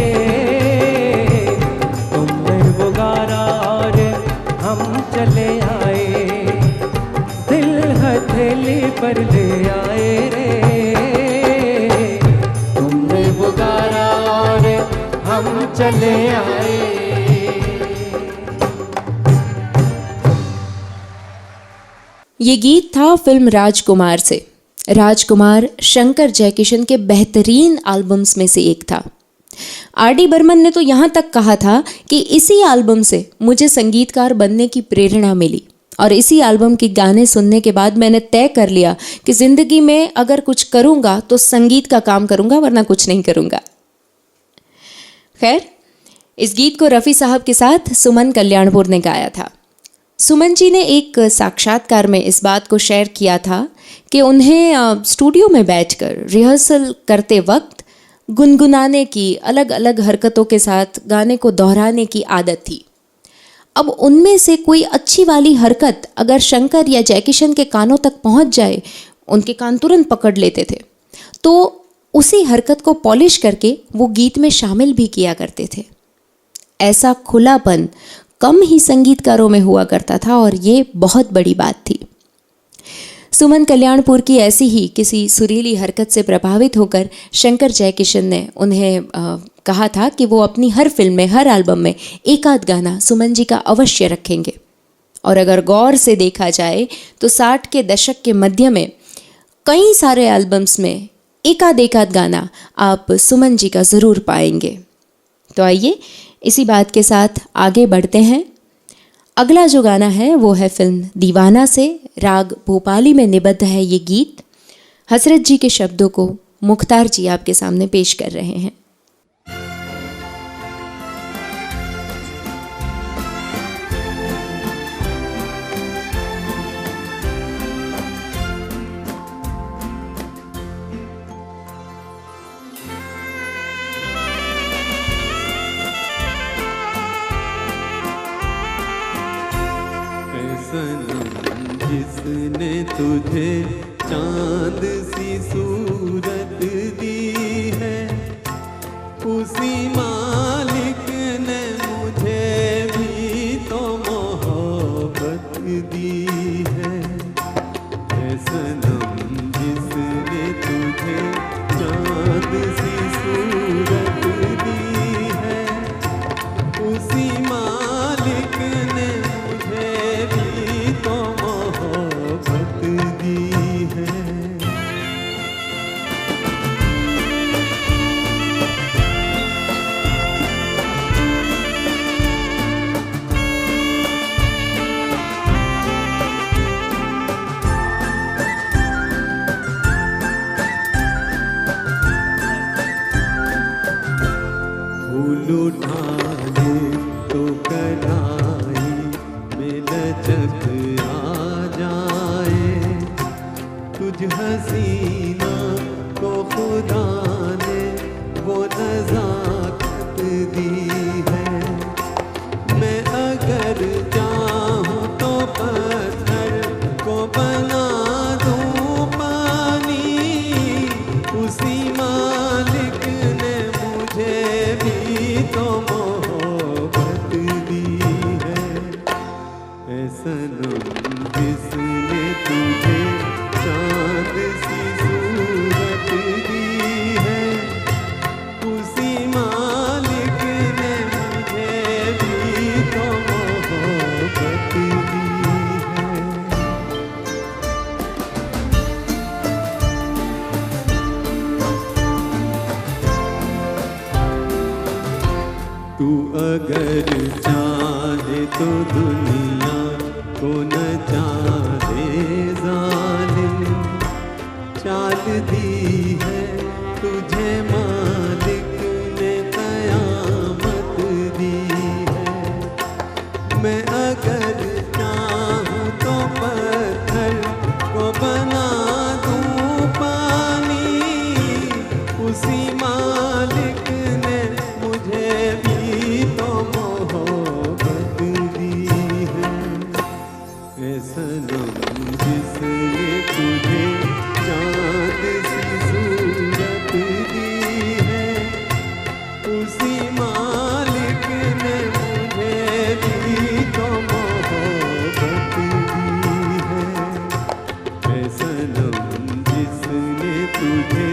तुमने पुकारा और हम चले आए, दिल हथेली पर ले आए रे। तुमने पुकारा और हम चले आए। ये गीत था फिल्म राजकुमार से। राजकुमार शंकर जयकिशन के बेहतरीन एल्बम्स में से एक था। आर.डी. बर्मन ने तो यहाँ तक कहा था कि इसी एल्बम से मुझे संगीतकार बनने की प्रेरणा मिली, और इसी एल्बम के गाने सुनने के बाद मैंने तय कर लिया कि ज़िंदगी में अगर कुछ करूँगा तो संगीत का काम करूँगा, वरना कुछ नहीं करूँगा। खैर, इस गीत को रफ़ी साहब के साथ सुमन कल्याणपुर ने गाया था। सुमन जी ने एक साक्षात्कार में इस बात को शेयर किया था कि उन्हें स्टूडियो में बैठकर रिहर्सल करते वक्त गुनगुनाने की, अलग अलग हरकतों के साथ गाने को दोहराने की आदत थी। अब उनमें से कोई अच्छी वाली हरकत अगर शंकर या जयकिशन के कानों तक पहुंच जाए, उनके कान तुरंत पकड़ लेते थे, तो उसी हरकत को पॉलिश करके वो गीत में शामिल भी किया करते थे। ऐसा खुलापन कम ही संगीतकारों में हुआ करता था, और ये बहुत बड़ी बात थी। सुमन कल्याणपुर की ऐसी ही किसी सुरीली हरकत से प्रभावित होकर शंकर जयकिशन ने उन्हें कहा था कि वो अपनी हर फिल्म में, हर एल्बम में एक आध गाना सुमन जी का अवश्य रखेंगे। और अगर गौर से देखा जाए तो 60 के दशक के मध्य में कई सारे एल्बम्स में एक आध गाना आप सुमन जी का ज़रूर पाएंगे। तो आइए इसी बात के साथ आगे बढ़ते हैं। अगला जो गाना है वो है फिल्म दीवाना से। राग भोपाली में निबद्ध है ये गीत। हसरत जी के शब्दों को मुख्तार जी आपके सामने पेश कर रहे हैं। जिसने तुझे चांद सी सूरत दी है, उसी मालिक ने मुझे भी तो मोहब्बत दी है। ऐ सनम जिसने तुझे चांद सी सूरत दी है, उसी मालिक ने मुझे भी तो मोहब्बत दी है। फूल उठा ले तो कलाई में लचक आ जाए, तुझ हसीना को खुदा ने वो नज़ाकत दी है। दी है तुझे मालिक ने कयामत दी है। मैं अगर चाहूँ तो पत्थर को बना दूँ पानी, उसी मालिक ने मुझे भी तो मोहब्बत दी है। ऐ सनम जिसने तुझे चाँद सी सूरत दी है, उसी मालिक ने मुझे भी तो मोहब्बत दी है। ऐ सनम जिसने तुझे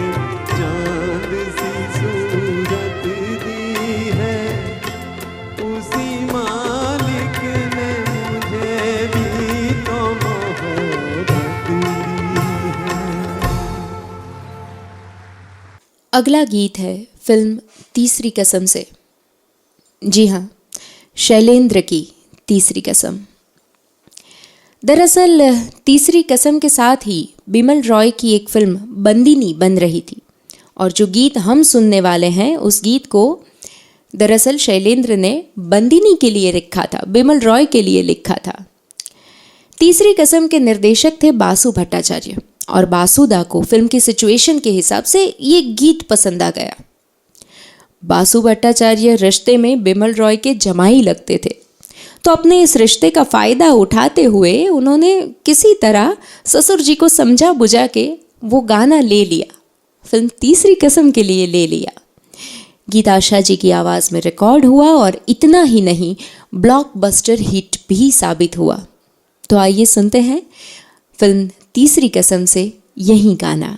चाँद सी सूरत दी है, उसी मालिक ने मुझे भी तो मोहब्बत दी है। अगला गीत है फिल्म तीसरी कसम से। जी हाँ, शैलेंद्र की तीसरी कसम। दरअसल तीसरी कसम के साथ ही बिमल रॉय की एक फिल्म बंदिनी बन रही थी, और जो गीत हम सुनने वाले हैं उस गीत को दरअसल शैलेंद्र ने बंदिनी के लिए लिखा था, बिमल रॉय के लिए लिखा था। तीसरी कसम के निर्देशक थे बासु भट्टाचार्य, और बासुदा को फिल्म की सिचुएशन के हिसाब से ये गीत पसंद आ गया। बासु भट्टाचार्य रिश्ते में बिमल रॉय के जमाई लगते थे, तो अपने इस रिश्ते का फ़ायदा उठाते हुए उन्होंने किसी तरह ससुर जी को समझा बुझा के वो गाना ले लिया, फिल्म तीसरी कसम के लिए ले लिया। गीत आशा जी की आवाज़ में रिकॉर्ड हुआ और इतना ही नहीं, ब्लॉकबस्टर हिट भी साबित हुआ। तो आइए सुनते हैं फिल्म तीसरी कसम से यही गाना।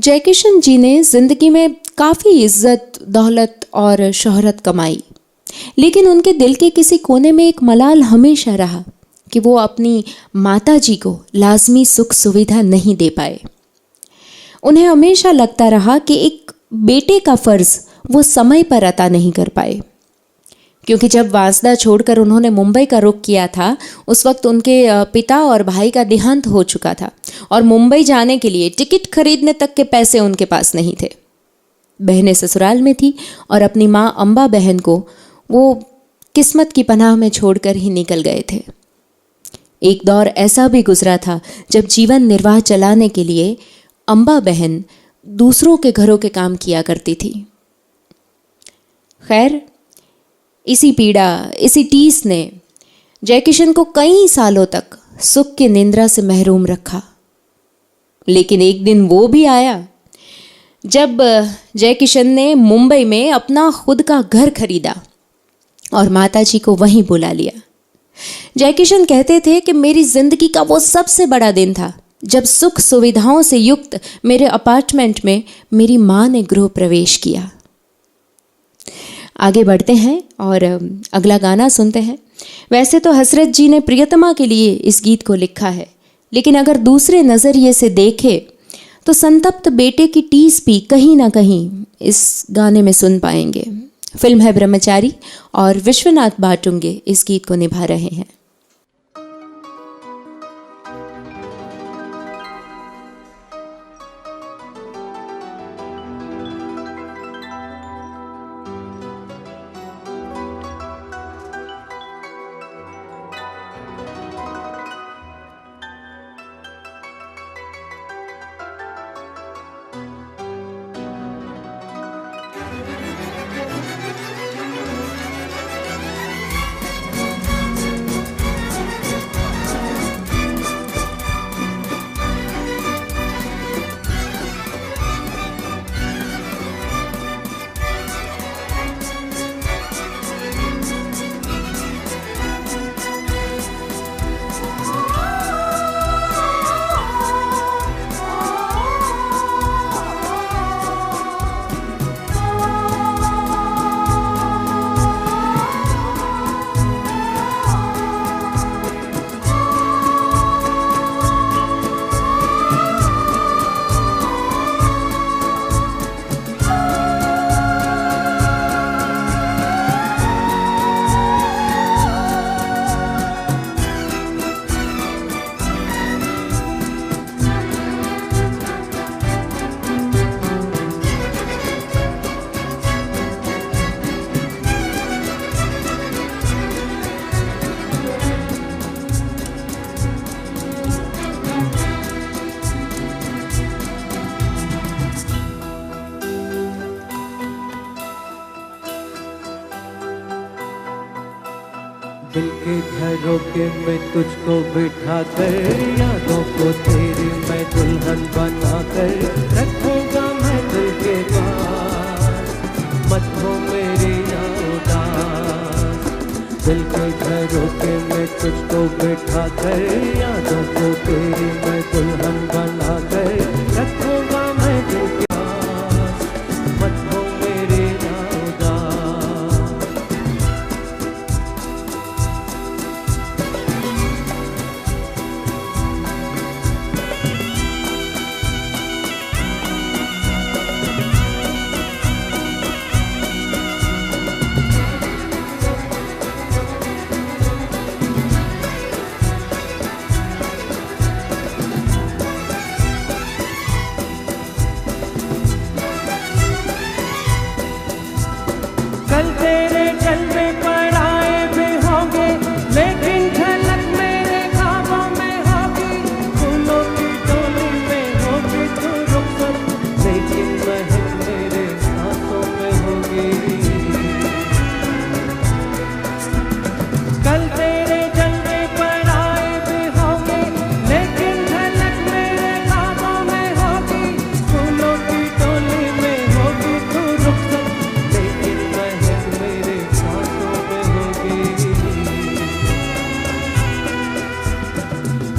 जयकिशन जी ने ज़िंदगी में काफ़ी इज्जत, दौलत और शोहरत कमाई, लेकिन उनके दिल के किसी कोने में एक मलाल हमेशा रहा कि वो अपनी माता जी को लाजमी सुख सुविधा नहीं दे पाए। उन्हें हमेशा लगता रहा कि एक बेटे का फ़र्ज़ वो समय पर अता नहीं कर पाए, क्योंकि जब वांसदा छोड़कर उन्होंने मुंबई का रुख किया था, उस वक्त उनके पिता और भाई का देहांत हो चुका था और मुंबई जाने के लिए टिकट खरीदने तक के पैसे उनके पास नहीं थे। बहनें ससुराल में थी और अपनी माँ अम्बा बहन को वो किस्मत की पनाह में छोड़कर ही निकल गए थे। एक दौर ऐसा भी गुजरा था जब जीवन निर्वाह चलाने के लिए अम्बा बहन दूसरों के घरों के काम किया करती थी। खैर, इसी पीड़ा, इसी टीस ने जयकिशन को कई सालों तक सुख की निंद्रा से महरूम रखा। लेकिन एक दिन वो भी आया जब जयकिशन ने मुंबई में अपना खुद का घर खरीदा और माताजी को वहीं बुला लिया। जयकिशन कहते थे कि मेरी जिंदगी का वो सबसे बड़ा दिन था जब सुख सुविधाओं से युक्त मेरे अपार्टमेंट में मेरी माँ ने गृह प्रवेश किया। आगे बढ़ते हैं और अगला गाना सुनते हैं। वैसे तो हसरत जी ने प्रियतमा के लिए इस गीत को लिखा है, लेकिन अगर दूसरे नज़रिए से देखें तो संतप्त बेटे की टीस भी कहीं ना कहीं इस गाने में सुन पाएंगे। फिल्म है ब्रह्मचारी और विश्वनाथ बाटुंगे इस गीत को निभा रहे हैं। दिल के झरोखे में तुझको बिठा कर, यादों को तेरी मैं दुल्हन बना कर रखूंगा मैं दिल के पास, मत हो मेरी उदास। दिल के झरोखे में तुझको बिठा कर, यादों को तेरी मैं दुल्हन बना कर रखूंगा मैं दिल के पास, मत हो मेरी उदास।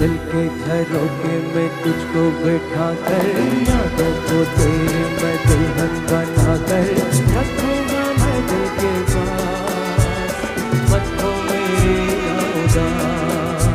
दिल के झरोखे में तुझको बैठा कर, यादों को तेरे मैं दुल्हन बना कर रखूंगा मैं दिल के पास, मत हो मेरा उदास।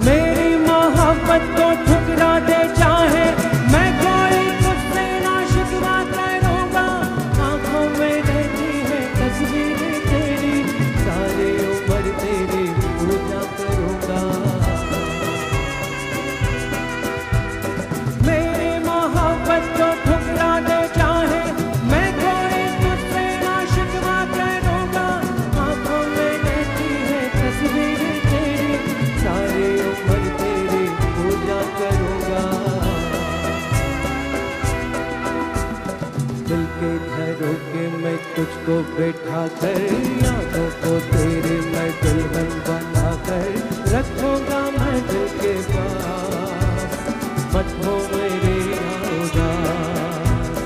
मेरी मोहब्बत को ठुकरा दे चाहे, मैं कोई तुझसे ना शिकवा करूंगा। आंखों में रहती है तस्वीर तेरी, सारी उम्र तेरी पूजा करूंगा। मेरी मोहब्बत को ठुकरा दे चाहे, मैं कोई तुझसे ना शिकवा करूंगा। आंखों में रहती है तस्वीर तेरी, सारी उम्र तेरी पूजा करूंगा। दिल के झरोखे में तुझको बैठा कर, यादों को तेरे मैं दुल्हन बना कर रखूंगा मैं दिल के पास, मत हो मेरे उदास।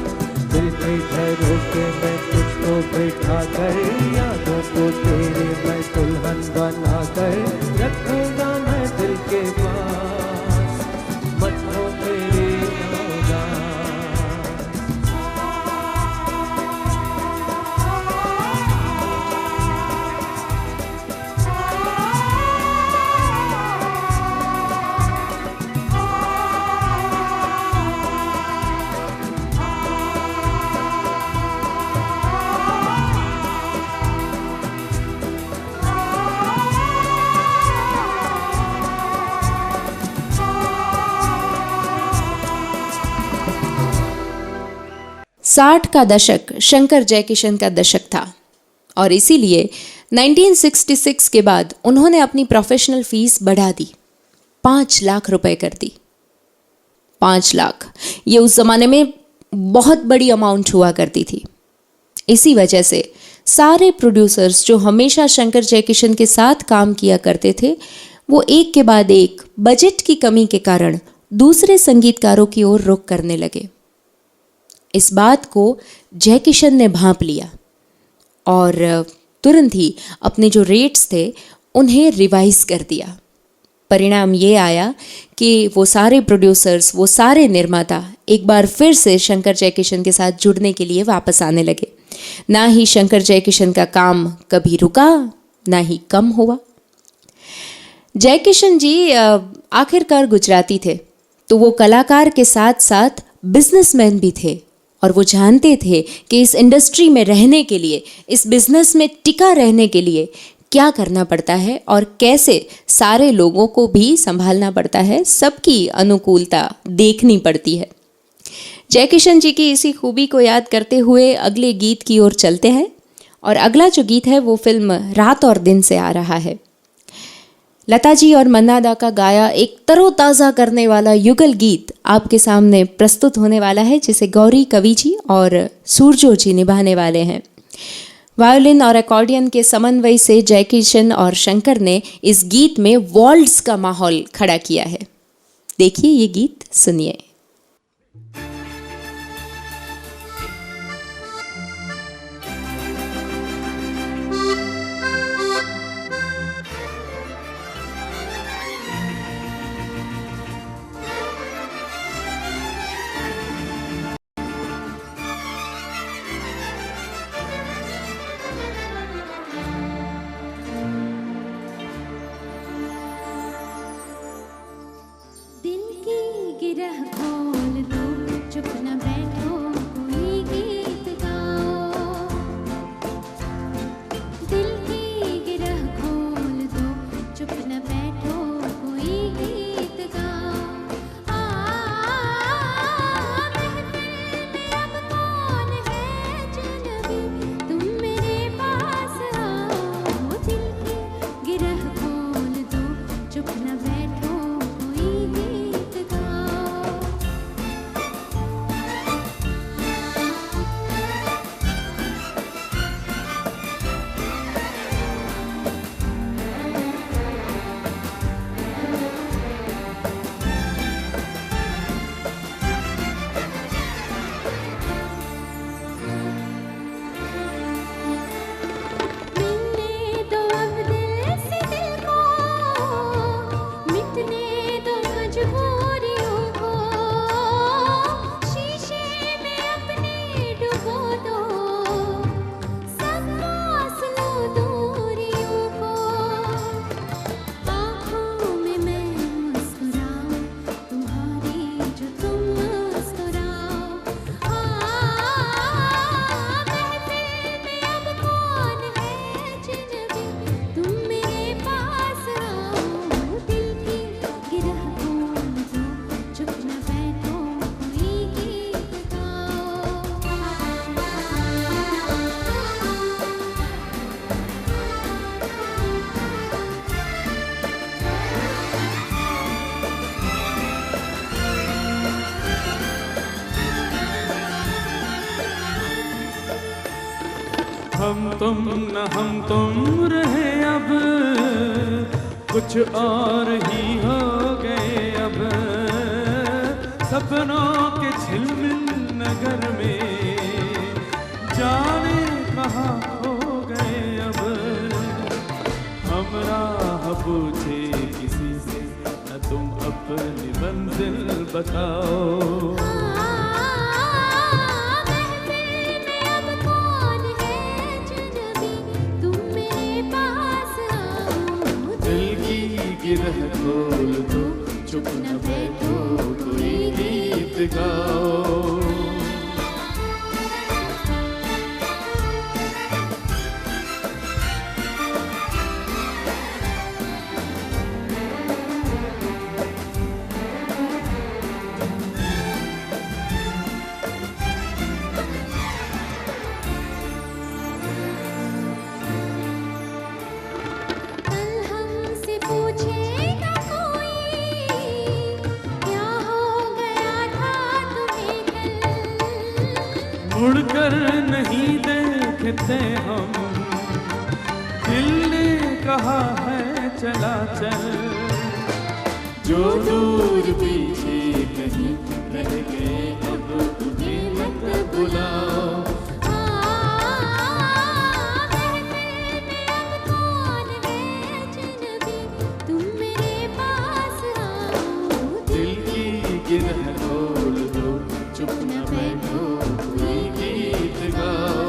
दिल के झरोखे में तुझको बैठा कर, यादों को तेरे मैं दुल्हन बना कर रखूंगा मैं दिल के पास, मत हो मेरे उदास। साठ का दशक शंकर जयकिशन का दशक था और इसीलिए 1966 के बाद उन्होंने अपनी प्रोफेशनल फीस बढ़ा दी, 5 लाख रुपए कर दी। 5 लाख ये उस ज़माने में बहुत बड़ी अमाउंट हुआ करती थी। इसी वजह से सारे प्रोड्यूसर्स जो हमेशा शंकर जयकिशन के साथ काम किया करते थे, वो एक के बाद एक बजट की कमी के कारण दूसरे संगीतकारों की ओर रुख करने लगे। इस बात को जयकिशन ने भांप लिया और तुरंत ही अपने जो रेट्स थे उन्हें रिवाइज कर दिया। परिणाम ये आया कि वो सारे प्रोड्यूसर्स, वो सारे निर्माता एक बार फिर से शंकर जयकिशन के साथ जुड़ने के लिए वापस आने लगे। ना ही शंकर जयकिशन का काम कभी रुका, ना ही कम हुआ। जयकिशन जी आखिरकार गुजराती थे, तो वो कलाकार के साथ साथ बिजनेसमैन भी थे और वो जानते थे कि इस इंडस्ट्री में रहने के लिए, इस बिजनेस में टिका रहने के लिए क्या करना पड़ता है और कैसे सारे लोगों को भी संभालना पड़ता है, सबकी अनुकूलता देखनी पड़ती है। जयकिशन जी की इसी खूबी को याद करते हुए अगले गीत की ओर चलते हैं और अगला जो गीत है वो फिल्म रात और दिन से आ रहा है। लता जी और मन्ना दा का गाया एक तरोताज़ा करने वाला युगल गीत आपके सामने प्रस्तुत होने वाला है, जिसे गौरी कवि जी और सूरजो जी निभाने वाले हैं। वायोलिन और अकॉर्डियन के समन्वय से जयकिशन और शंकर ने इस गीत में वॉल्ट्स का माहौल खड़ा किया है। देखिए ये गीत, सुनिए। दिल की गिरह खोल दो, चुप न बैठो, कोई गीत गाओ। दिल की गिरह खोल दो, चुप न बैठो, कोई गीत गाओ। महफिल में अब कौन है अजनबी, तुम मेरे पास आओ। दिल की गिरह खोल दो, चुप न बैठो, कोई गीत मजबूरियों को शीशे में अपने डुबो दो, सब पास लो दूरियों को। आँखों में मैं मुस्कुराऊं तुम्हारी जो तुम मुस्कुराओ। महफिल में अब कौन है अजनबी, तुम मेरे पास आओ। दिल की गिरह खोल दो, चुप न बैठो कोई गीत गाओ। हम तुम न हम तुम रहे अब, कुछ और ही हो गए अब। सपनों के झिलमिल नगर में जाने कहाँ हो गए अब। हम राह पूछे किसी से, न तुम अपनी मंजिल बताओ। महफिल में अब कौन है अजनबी, तुम मेरे पास आओ। दिल की गिरह खोल दो, चुप न बैठो कोई गीत गाओ। कल हमसे पूछेगा कोई, क्या हो गया था तुम्हें कल। मुड़कर नहीं देखते हम, दिल ने कहा है चला चल। जो दूर पीछे कहीं रह गए अब तुम्हें मत बुलाओ। महफिल में अब कौन है अजनबी, तुम मेरे पास आओ। दिल की गिरह खोल दो, चुप न बैठो कोई गीत गाओ।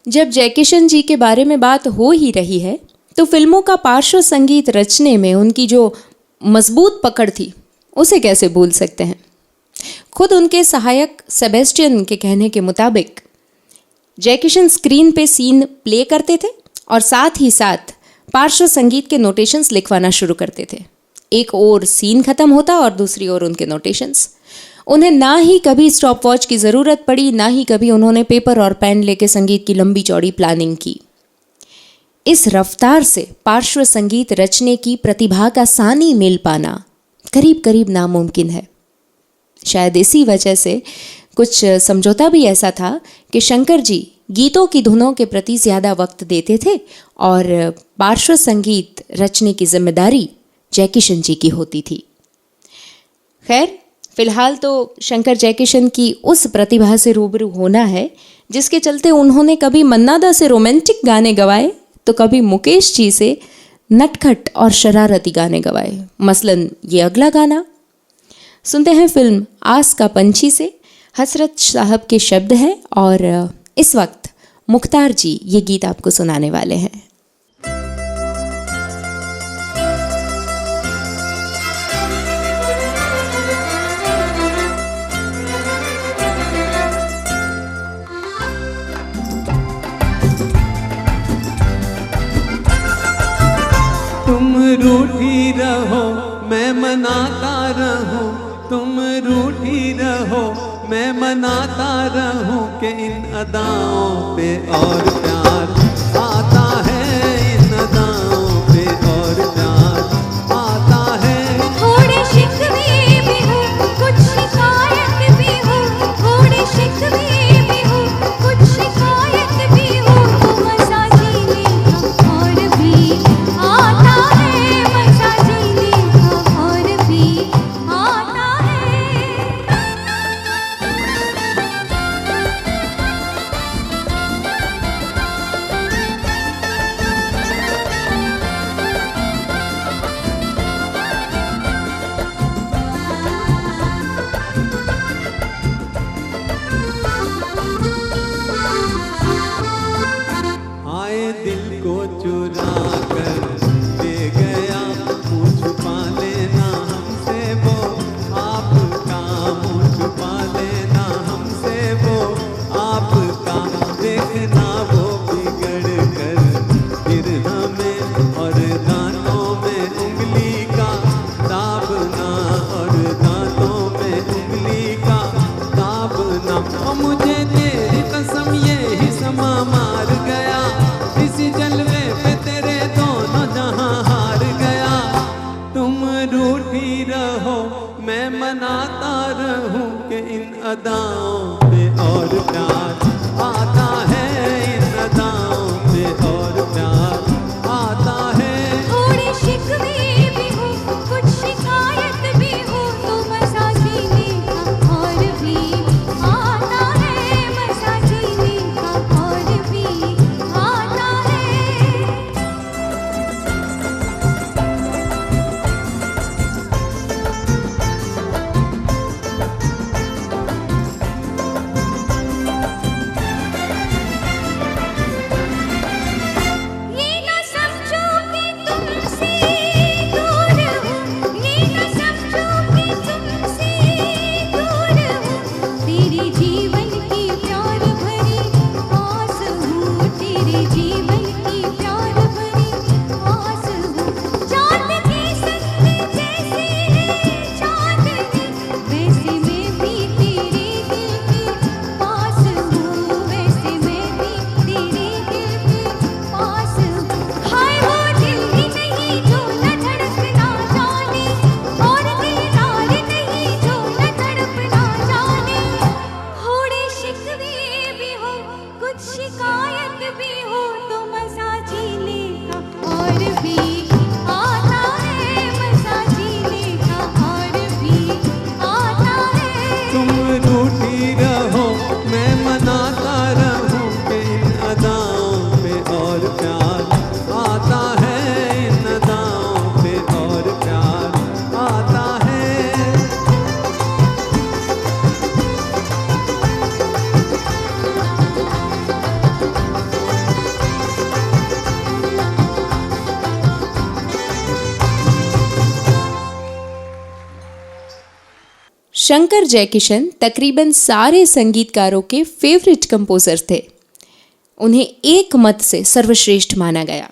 जब जयकिशन जी के बारे में बात हो ही रही है तो फिल्मों का पार्श्व संगीत रचने में उनकी जो मजबूत पकड़ थी उसे कैसे भूल सकते हैं। खुद उनके सहायक सेबेस्टियन के कहने के मुताबिक जयकिशन स्क्रीन पे सीन प्ले करते थे और साथ ही साथ पार्श्व संगीत के नोटेशंस लिखवाना शुरू करते थे। एक ओर सीन खत्म होता और दूसरी ओर उनके नोटेशंस। उन्हें ना ही कभी स्टॉप वॉच की ज़रूरत पड़ी, ना ही कभी उन्होंने पेपर और पेन लेके संगीत की लंबी चौड़ी प्लानिंग की। इस रफ्तार से पार्श्व संगीत रचने की प्रतिभा का सानी मिल पाना करीब करीब नामुमकिन है। शायद इसी वजह से कुछ समझौता भी ऐसा था कि शंकर जी गीतों की धुनों के प्रति ज़्यादा वक्त देते थे और पार्श्व संगीत रचने की जिम्मेदारी जयकिशन जी की होती थी। खैर, फिलहाल तो शंकर जयकिशन की उस प्रतिभा से रूबरू होना है जिसके चलते उन्होंने कभी मन्ना दा से रोमांटिक गाने गवाए तो कभी मुकेश जी से नटखट और शरारती गाने गवाए। मसलन ये अगला गाना सुनते हैं फिल्म आस का पंछी से। हसरत साहब के शब्द हैं और इस वक्त मुख्तार जी ये गीत आपको सुनाने वाले हैं। तुम रूठी रहो मैं मनाता रहूं, तुम रूठी रहो मैं मनाता रहूं कि इन अदाओं पे और प्यार आता है, इन अदाओं पे और प्यार आता है। थोड़े शिकवे भी हो कुछ शिकायत भी हो, थोड़े शिकवे भी हो कुछ शिकायत भी हो, तो मजा जीने का और भी आता है, मजा जीने का रूठी रहो मैं मनाता रहूं कि इन अदाओं पे और प्यार आता है, इन अदाओं पे और प्यार आता है। थोड़े शिकवे भी हो कुछ शिकायत भी हो तो मज़ा जीने का और भी आता है, मज़ा जीने का और भी आता है। ये ना समझो कि तुमसे दूर हूँ, ये ना समझो कि तुमसे दूर हूँ। तेरे जीवन की प्यार भरी आस हूँ, तेरे जीवन की प्यार भरी आस हूँ। चाँद के संग जैसे है चाँदनी, वैसे मैं भी तेरे दिल के पास हूँ, वैसे मैं भी तेरे दिल के पास हूँ। हाय वो दिल ही नहीं जो न धड़कना जाने, और दिलदार नहीं जो न तड़पना जाने। थोड़े शिकवे भी हो कुछ शिकायत भी हो तो मज़ा जीने का और भी आता है, मज़ा जीने का और भी आता है। तुम रूठी रहो मैं मनाता रहूं कि इन अदाओं पे और प्यार आता है, इन अदाओं पे और प्यार आता है। शंकर जयकिशन तकरीबन सारे संगीतकारों के फेवरेट कंपोजर थे। उन्हें एक मत से सर्वश्रेष्ठ माना गया।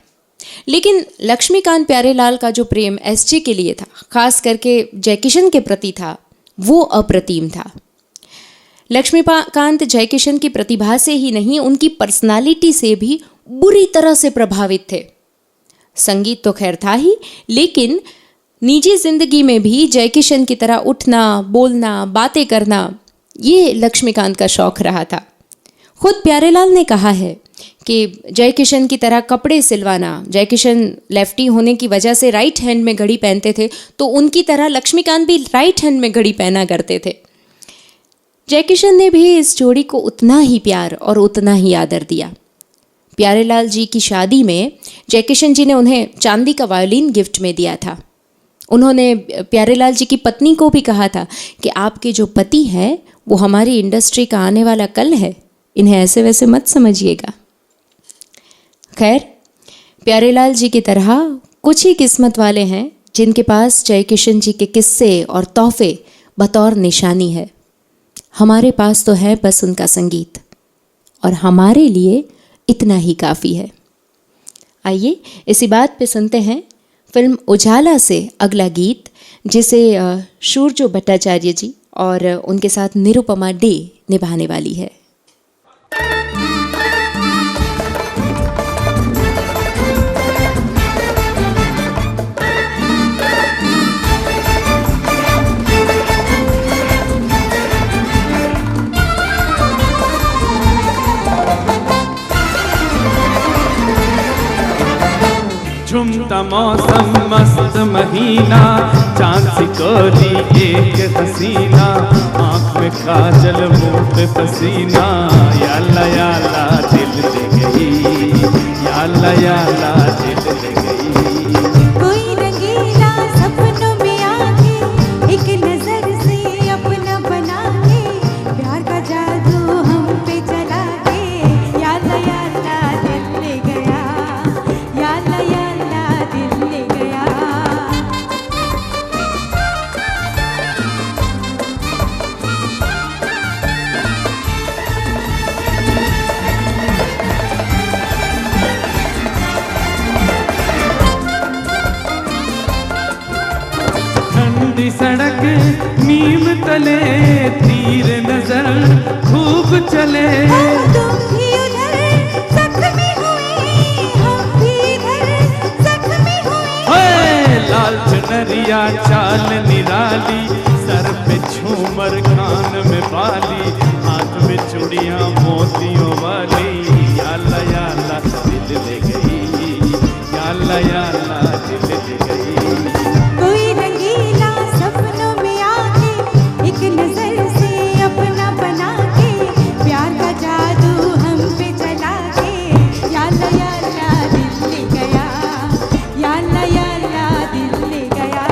लेकिन लक्ष्मीकांत प्यारेलाल का जो प्रेम एसजे के लिए था, खास करके जयकिशन के प्रति था, वो अप्रतिम था। लक्ष्मीकांत जयकिशन की प्रतिभा से ही नहीं, उनकी पर्सनालिटी से भी बुरी तरह से प्रभावित थे। संगीत तो खैर था ही, लेकिन निजी जिंदगी में भी जयकिशन की तरह उठना, बोलना, बातें करना, ये लक्ष्मीकांत का शौक रहा था। खुद प्यारेलाल ने कहा है कि जयकिशन की तरह कपड़े सिलवाना, जयकिशन लेफ्टी होने की वजह से राइट हैंड में घड़ी पहनते थे, तो उनकी तरह लक्ष्मीकांत भी राइट हैंड में घड़ी पहना करते थे। जयकिशन ने भी इस जोड़ी को उतना ही प्यार और उतना ही आदर दिया। प्यारेलाल जी की शादी में जयकिशन जी ने उन्हें चांदी का वायोलिन गिफ्ट में दिया था। उन्होंने प्यारेलाल जी की पत्नी को भी कहा था कि आपके जो पति हैं वो हमारी इंडस्ट्री का आने वाला कल है, इन्हें ऐसे वैसे मत समझिएगा। खैर, प्यारेलाल जी की तरह कुछ ही किस्मत वाले हैं जिनके पास जयकिशन जी के किस्से और तोहफे बतौर निशानी है। हमारे पास तो है बस उनका संगीत, और हमारे लिए इतना ही काफ़ी है। आइए इसी बात पे सुनते हैं फिल्म उजाला से अगला गीत, जिसे शूरजो भट्टाचार्य जी और उनके साथ निरुपमा डे निभाने वाली है। झुमता मौसम मस्त महीना, चांद सी कोली एक हसीना, आँख में काजल मुँह पे पसीना, याला याला दिल ले गई, याला याला दिल ले गई। कोई रंगीला सपनों में आके एक नजर से अपना बना के, प्यार का जादू हम पे चला के, याला याला दिल ले गया, याला याला दिल ले गया। ठंडी सड़क नीम तले, तीर नजर खूब चले, तुम भी उधर जख्मी हुए, हम भी इधर जख्मी हुए। लाल चुनरिया चाल निराली, सर पे झूमर कान में बाली, हाथ में चूड़ियां मोतियों वाली। या अल्लाह दिल ले गई, या अल्लाह दिल ले गई। कोई रंगीला सपनों में आके एक नजर से अपना बना के प्यार का जादू हम पे चला के। या अल्लाह दिल ले गया, या अल्लाह दिल ले गया।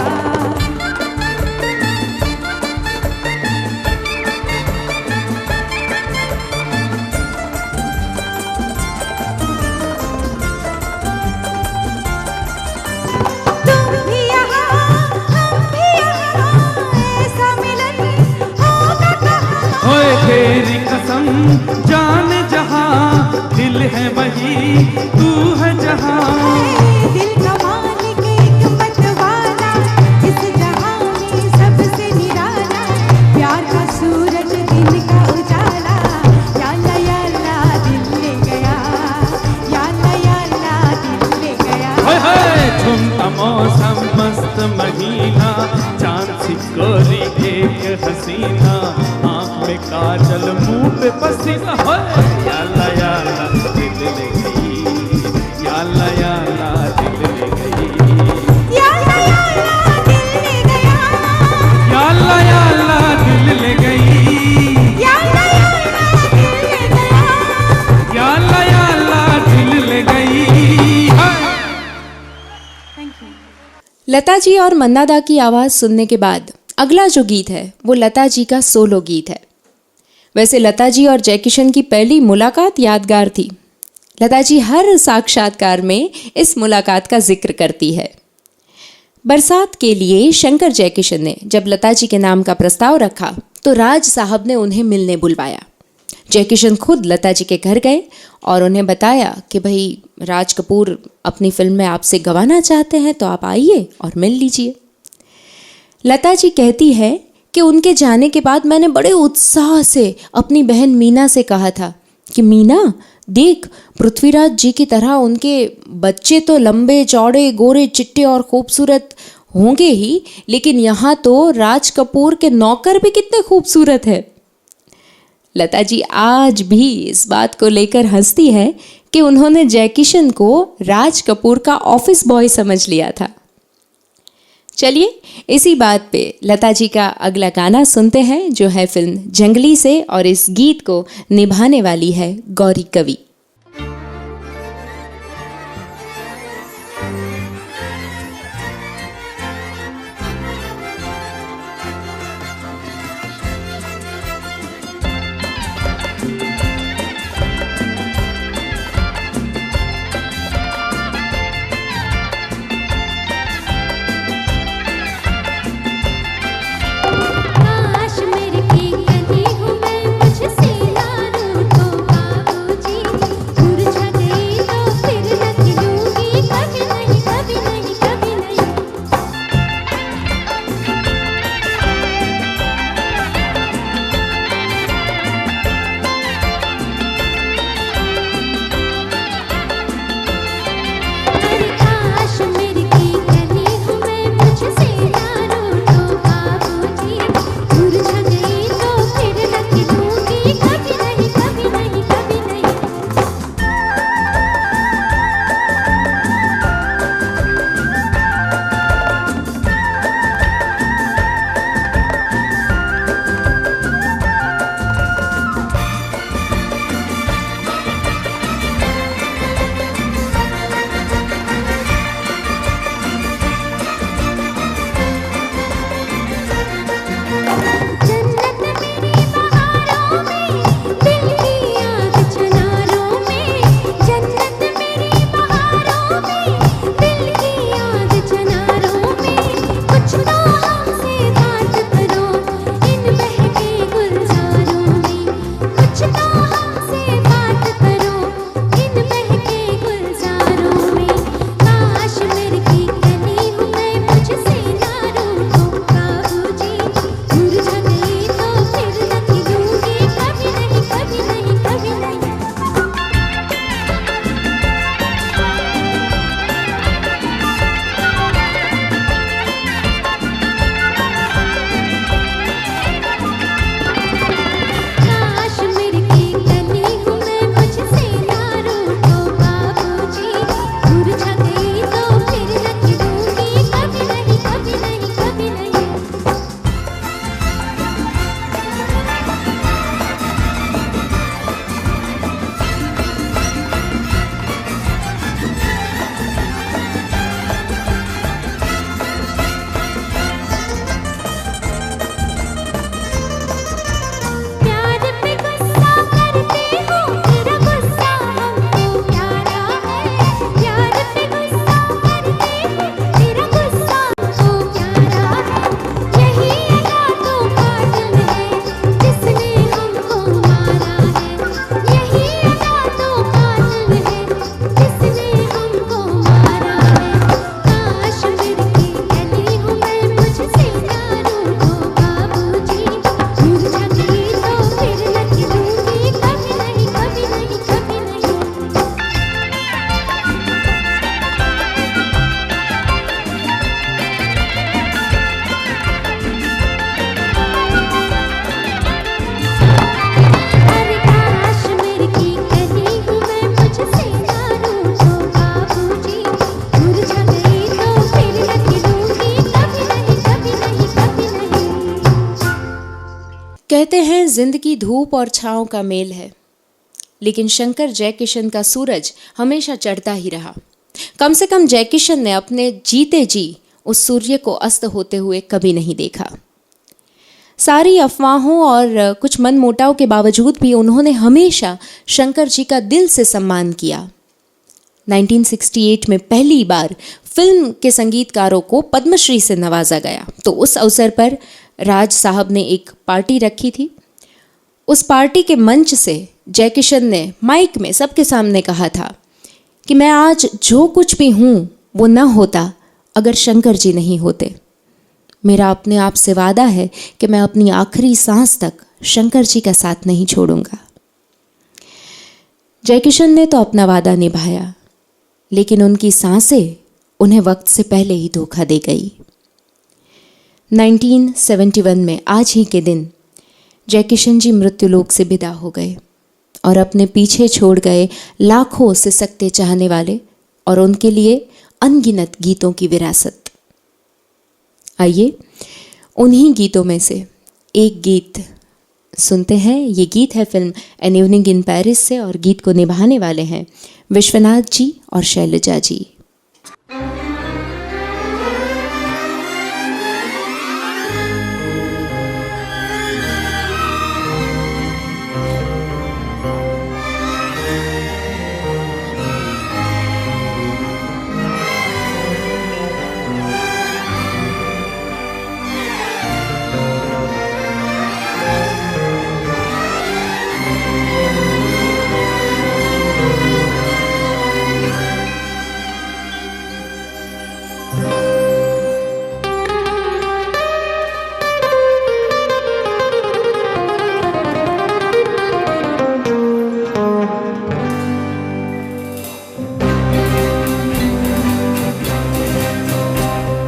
तुम भी यहाँ, हम भी यहाँ, ऐसा मिलन होगा कहाँ? ओए तेरी कसम जान जहां, दिल है वही तू है जहां। दिल का मालिक एक मतवाला, इस जहां में सबसे निराला, प्यार का सूरज दिन का उजाला। या अल्लाह दिल ले गया, या अल्लाह दिल ले गया। हाय हाय झुमता मौसम मस्त महीना, चांद सी गोरी एक हसीना, आँख में काजल मुंह पे पसीना। हाय या अल्लाह दिल ले गई, या अल्लाह दिल ले गई, या अल्लाह दिल ले गया, या अल्लाह दिल ले गई, या अल्लाह दिल ले गया। या अल्लाह दिल ले गई। Hi thank you. Lata ji और मन्ना दा की आवाज़ सुनने के बाद अगला जो गीत है वो लता जी का सोलो गीत है। वैसे लता जी और जय किशन की पहली मुलाकात यादगार थी। लता जी हर साक्षात्कार में इस मुलाकात का जिक्र करती है। बरसात के लिए शंकर जयकिशन ने जब लता जी के नाम का प्रस्ताव रखा तो राज साहब ने उन्हें मिलने बुलवाया। जयकिशन खुद लता जी के घर गए और उन्हें बताया कि भाई राज कपूर अपनी फिल्म में आपसे गवाना चाहते हैं, तो आप आइए और मिल लीजिए। लता जी कहती है कि उनके जाने के बाद मैंने बड़े उत्साह से अपनी बहन मीना से कहा था कि मीना देख, पृथ्वीराज जी की तरह उनके बच्चे तो लंबे चौड़े गोरे चिट्टे और खूबसूरत होंगे ही, लेकिन यहाँ तो राज कपूर के नौकर भी कितने खूबसूरत है। लता जी आज भी इस बात को लेकर हंसती है कि उन्होंने जय किशन को राज कपूर का ऑफिस बॉय समझ लिया था। चलिए इसी बात पे लता जी का अगला गाना सुनते हैं जो है फिल्म जंगली से, और इस गीत को निभाने वाली है गौरी कवि। काश मेरे की कली हूँ मैं, मुझसे ना रूठो बाबूजी। कहते हैं जिंदगी धूप और छाँव का मेल है, लेकिन शंकर जयकिशन का सूरज हमेशा चढ़ता ही रहा। कम से कम जयकिशन ने अपने जीते जी उस सूर्य को अस्त होते हुए कभी नहीं देखा। सारी अफवाहों और कुछ मनमुटाव के बावजूद भी उन्होंने हमेशा शंकर जी का दिल से सम्मान किया। 1968 में पहली बार फिल्म के संगीतकारों को पद्मश्री से नवाजा गया, तो उस अवसर पर राज साहब ने एक पार्टी रखी थी। उस पार्टी के मंच से जयकिशन ने माइक में सबके सामने कहा था कि मैं आज जो कुछ भी हूँ वो न होता अगर शंकर जी नहीं होते। मेरा अपने आप से वादा है कि मैं अपनी आखिरी सांस तक शंकर जी का साथ नहीं छोड़ूंगा। जयकिशन ने तो अपना वादा निभाया, लेकिन उनकी सांसें उन्हें वक्त से पहले ही धोखा दे गई। 1971 में आज ही के दिन जयकिशन जी मृत्युलोक से विदा हो गए और अपने पीछे छोड़ गए लाखों सिसकते चाहने वाले और उनके लिए अनगिनत गीतों की विरासत। आइए उन्हीं गीतों में से एक गीत सुनते हैं। ये गीत है film an evening in Paris से और गीत को निभाने वाले हैं विश्वनाथ जी और शैलजा जी।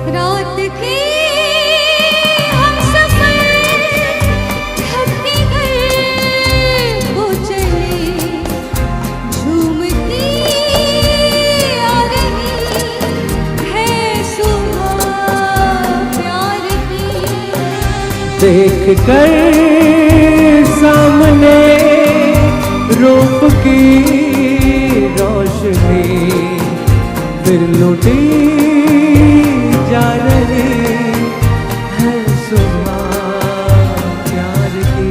रात के हम सफर थकते घर वो चले, झूमती आ रही है सुबह प्यार की। देख कर सामने रूप की रोशनी फिर लुटी जा रही है सुबह प्यार की।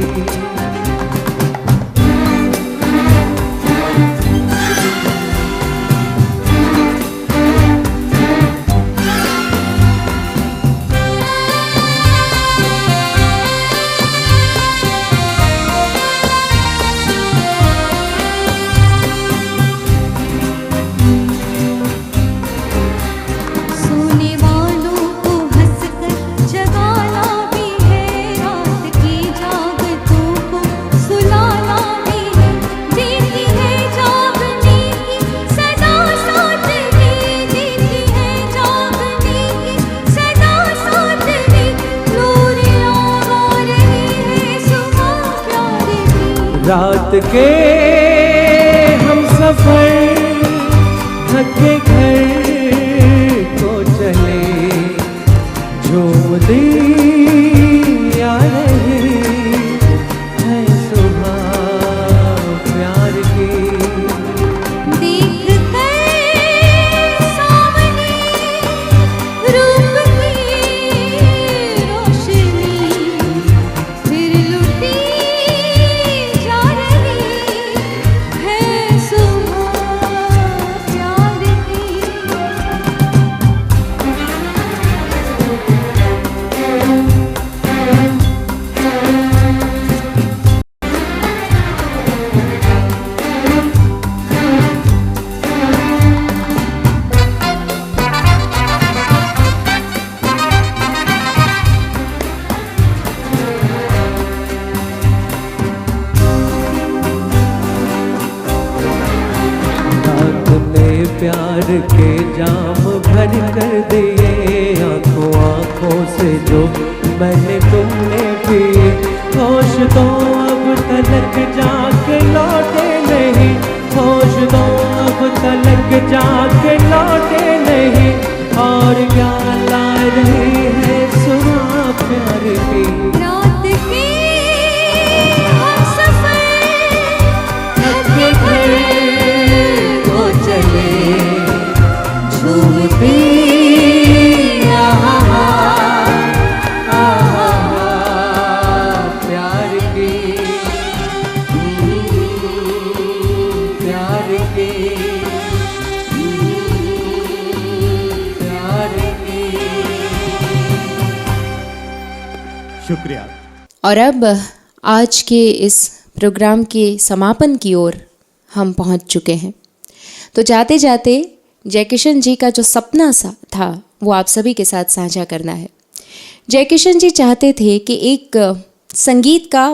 सोने वालों को हंसकर जगाना भी है, रात की जागतों को सुलाना भी है। देती है जागने की सदा साथ में, देती है जागने की सदा साथ में। नूर लगा रही है सुबह प्यार की। रात के हम सफर थके घर को चले, झूमती आ रही है सुबह प्यार की। देख कर सामने रूप की रोशनी फिर लुटी जा रही है सुबह प्यार की। रात ने प्यार के जाम भर कर दिए, आंखों आंखों से जो मैंने तुमने पिए। होश दो अब तलक जाके लौटे नहीं, होश दो अब तलक जाके लौटे नहीं। और क्या ला रही है सुबह प्यार की। रात के शुक्रिया। और अब आज के इस प्रोग्राम के समापन की ओर हम पहुंच चुके हैं। तो जाते जाते जयकिशन जी का जो सपना सा था वो आप सभी के साथ साझा करना है। जयकिशन जी चाहते थे कि एक संगीत का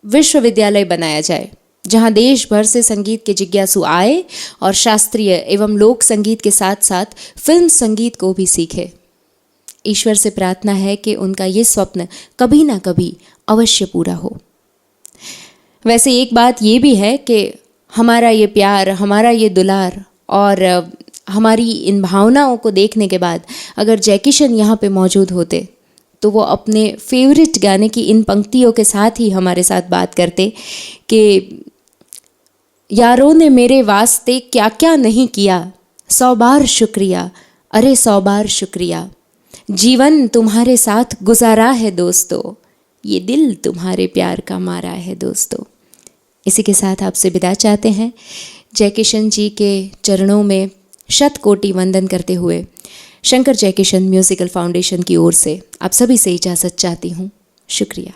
विश्वविद्यालय बनाया जाए जहां देश भर से संगीत के जिज्ञासु आए और शास्त्रीय एवं लोक संगीत के साथ साथ फिल्म संगीत को भी सीखे। ईश्वर से प्रार्थना है कि उनका ये स्वप्न कभी ना कभी अवश्य पूरा हो। वैसे एक बात ये भी है कि हमारा ये प्यार, हमारा ये दुलार और हमारी इन भावनाओं को देखने के बाद अगर जयकिशन यहाँ पे मौजूद होते तो वो अपने फेवरेट गाने की इन पंक्तियों के साथ ही हमारे साथ बात करते कि यारों ने मेरे वास्ते क्या क्या नहीं किया, 100 बार शुक्रिया, अरे 100 बार शुक्रिया, जीवन तुम्हारे साथ गुजारा है दोस्तों, ये दिल तुम्हारे प्यार का मारा है दोस्तों। इसी के साथ आपसे विदा चाहते हैं। जयकिशन जी के चरणों में शत कोटि वंदन करते हुए शंकर जयकिशन म्यूजिकल फाउंडेशन की ओर से आप सभी से इजाज़त चाहती हूँ। शुक्रिया।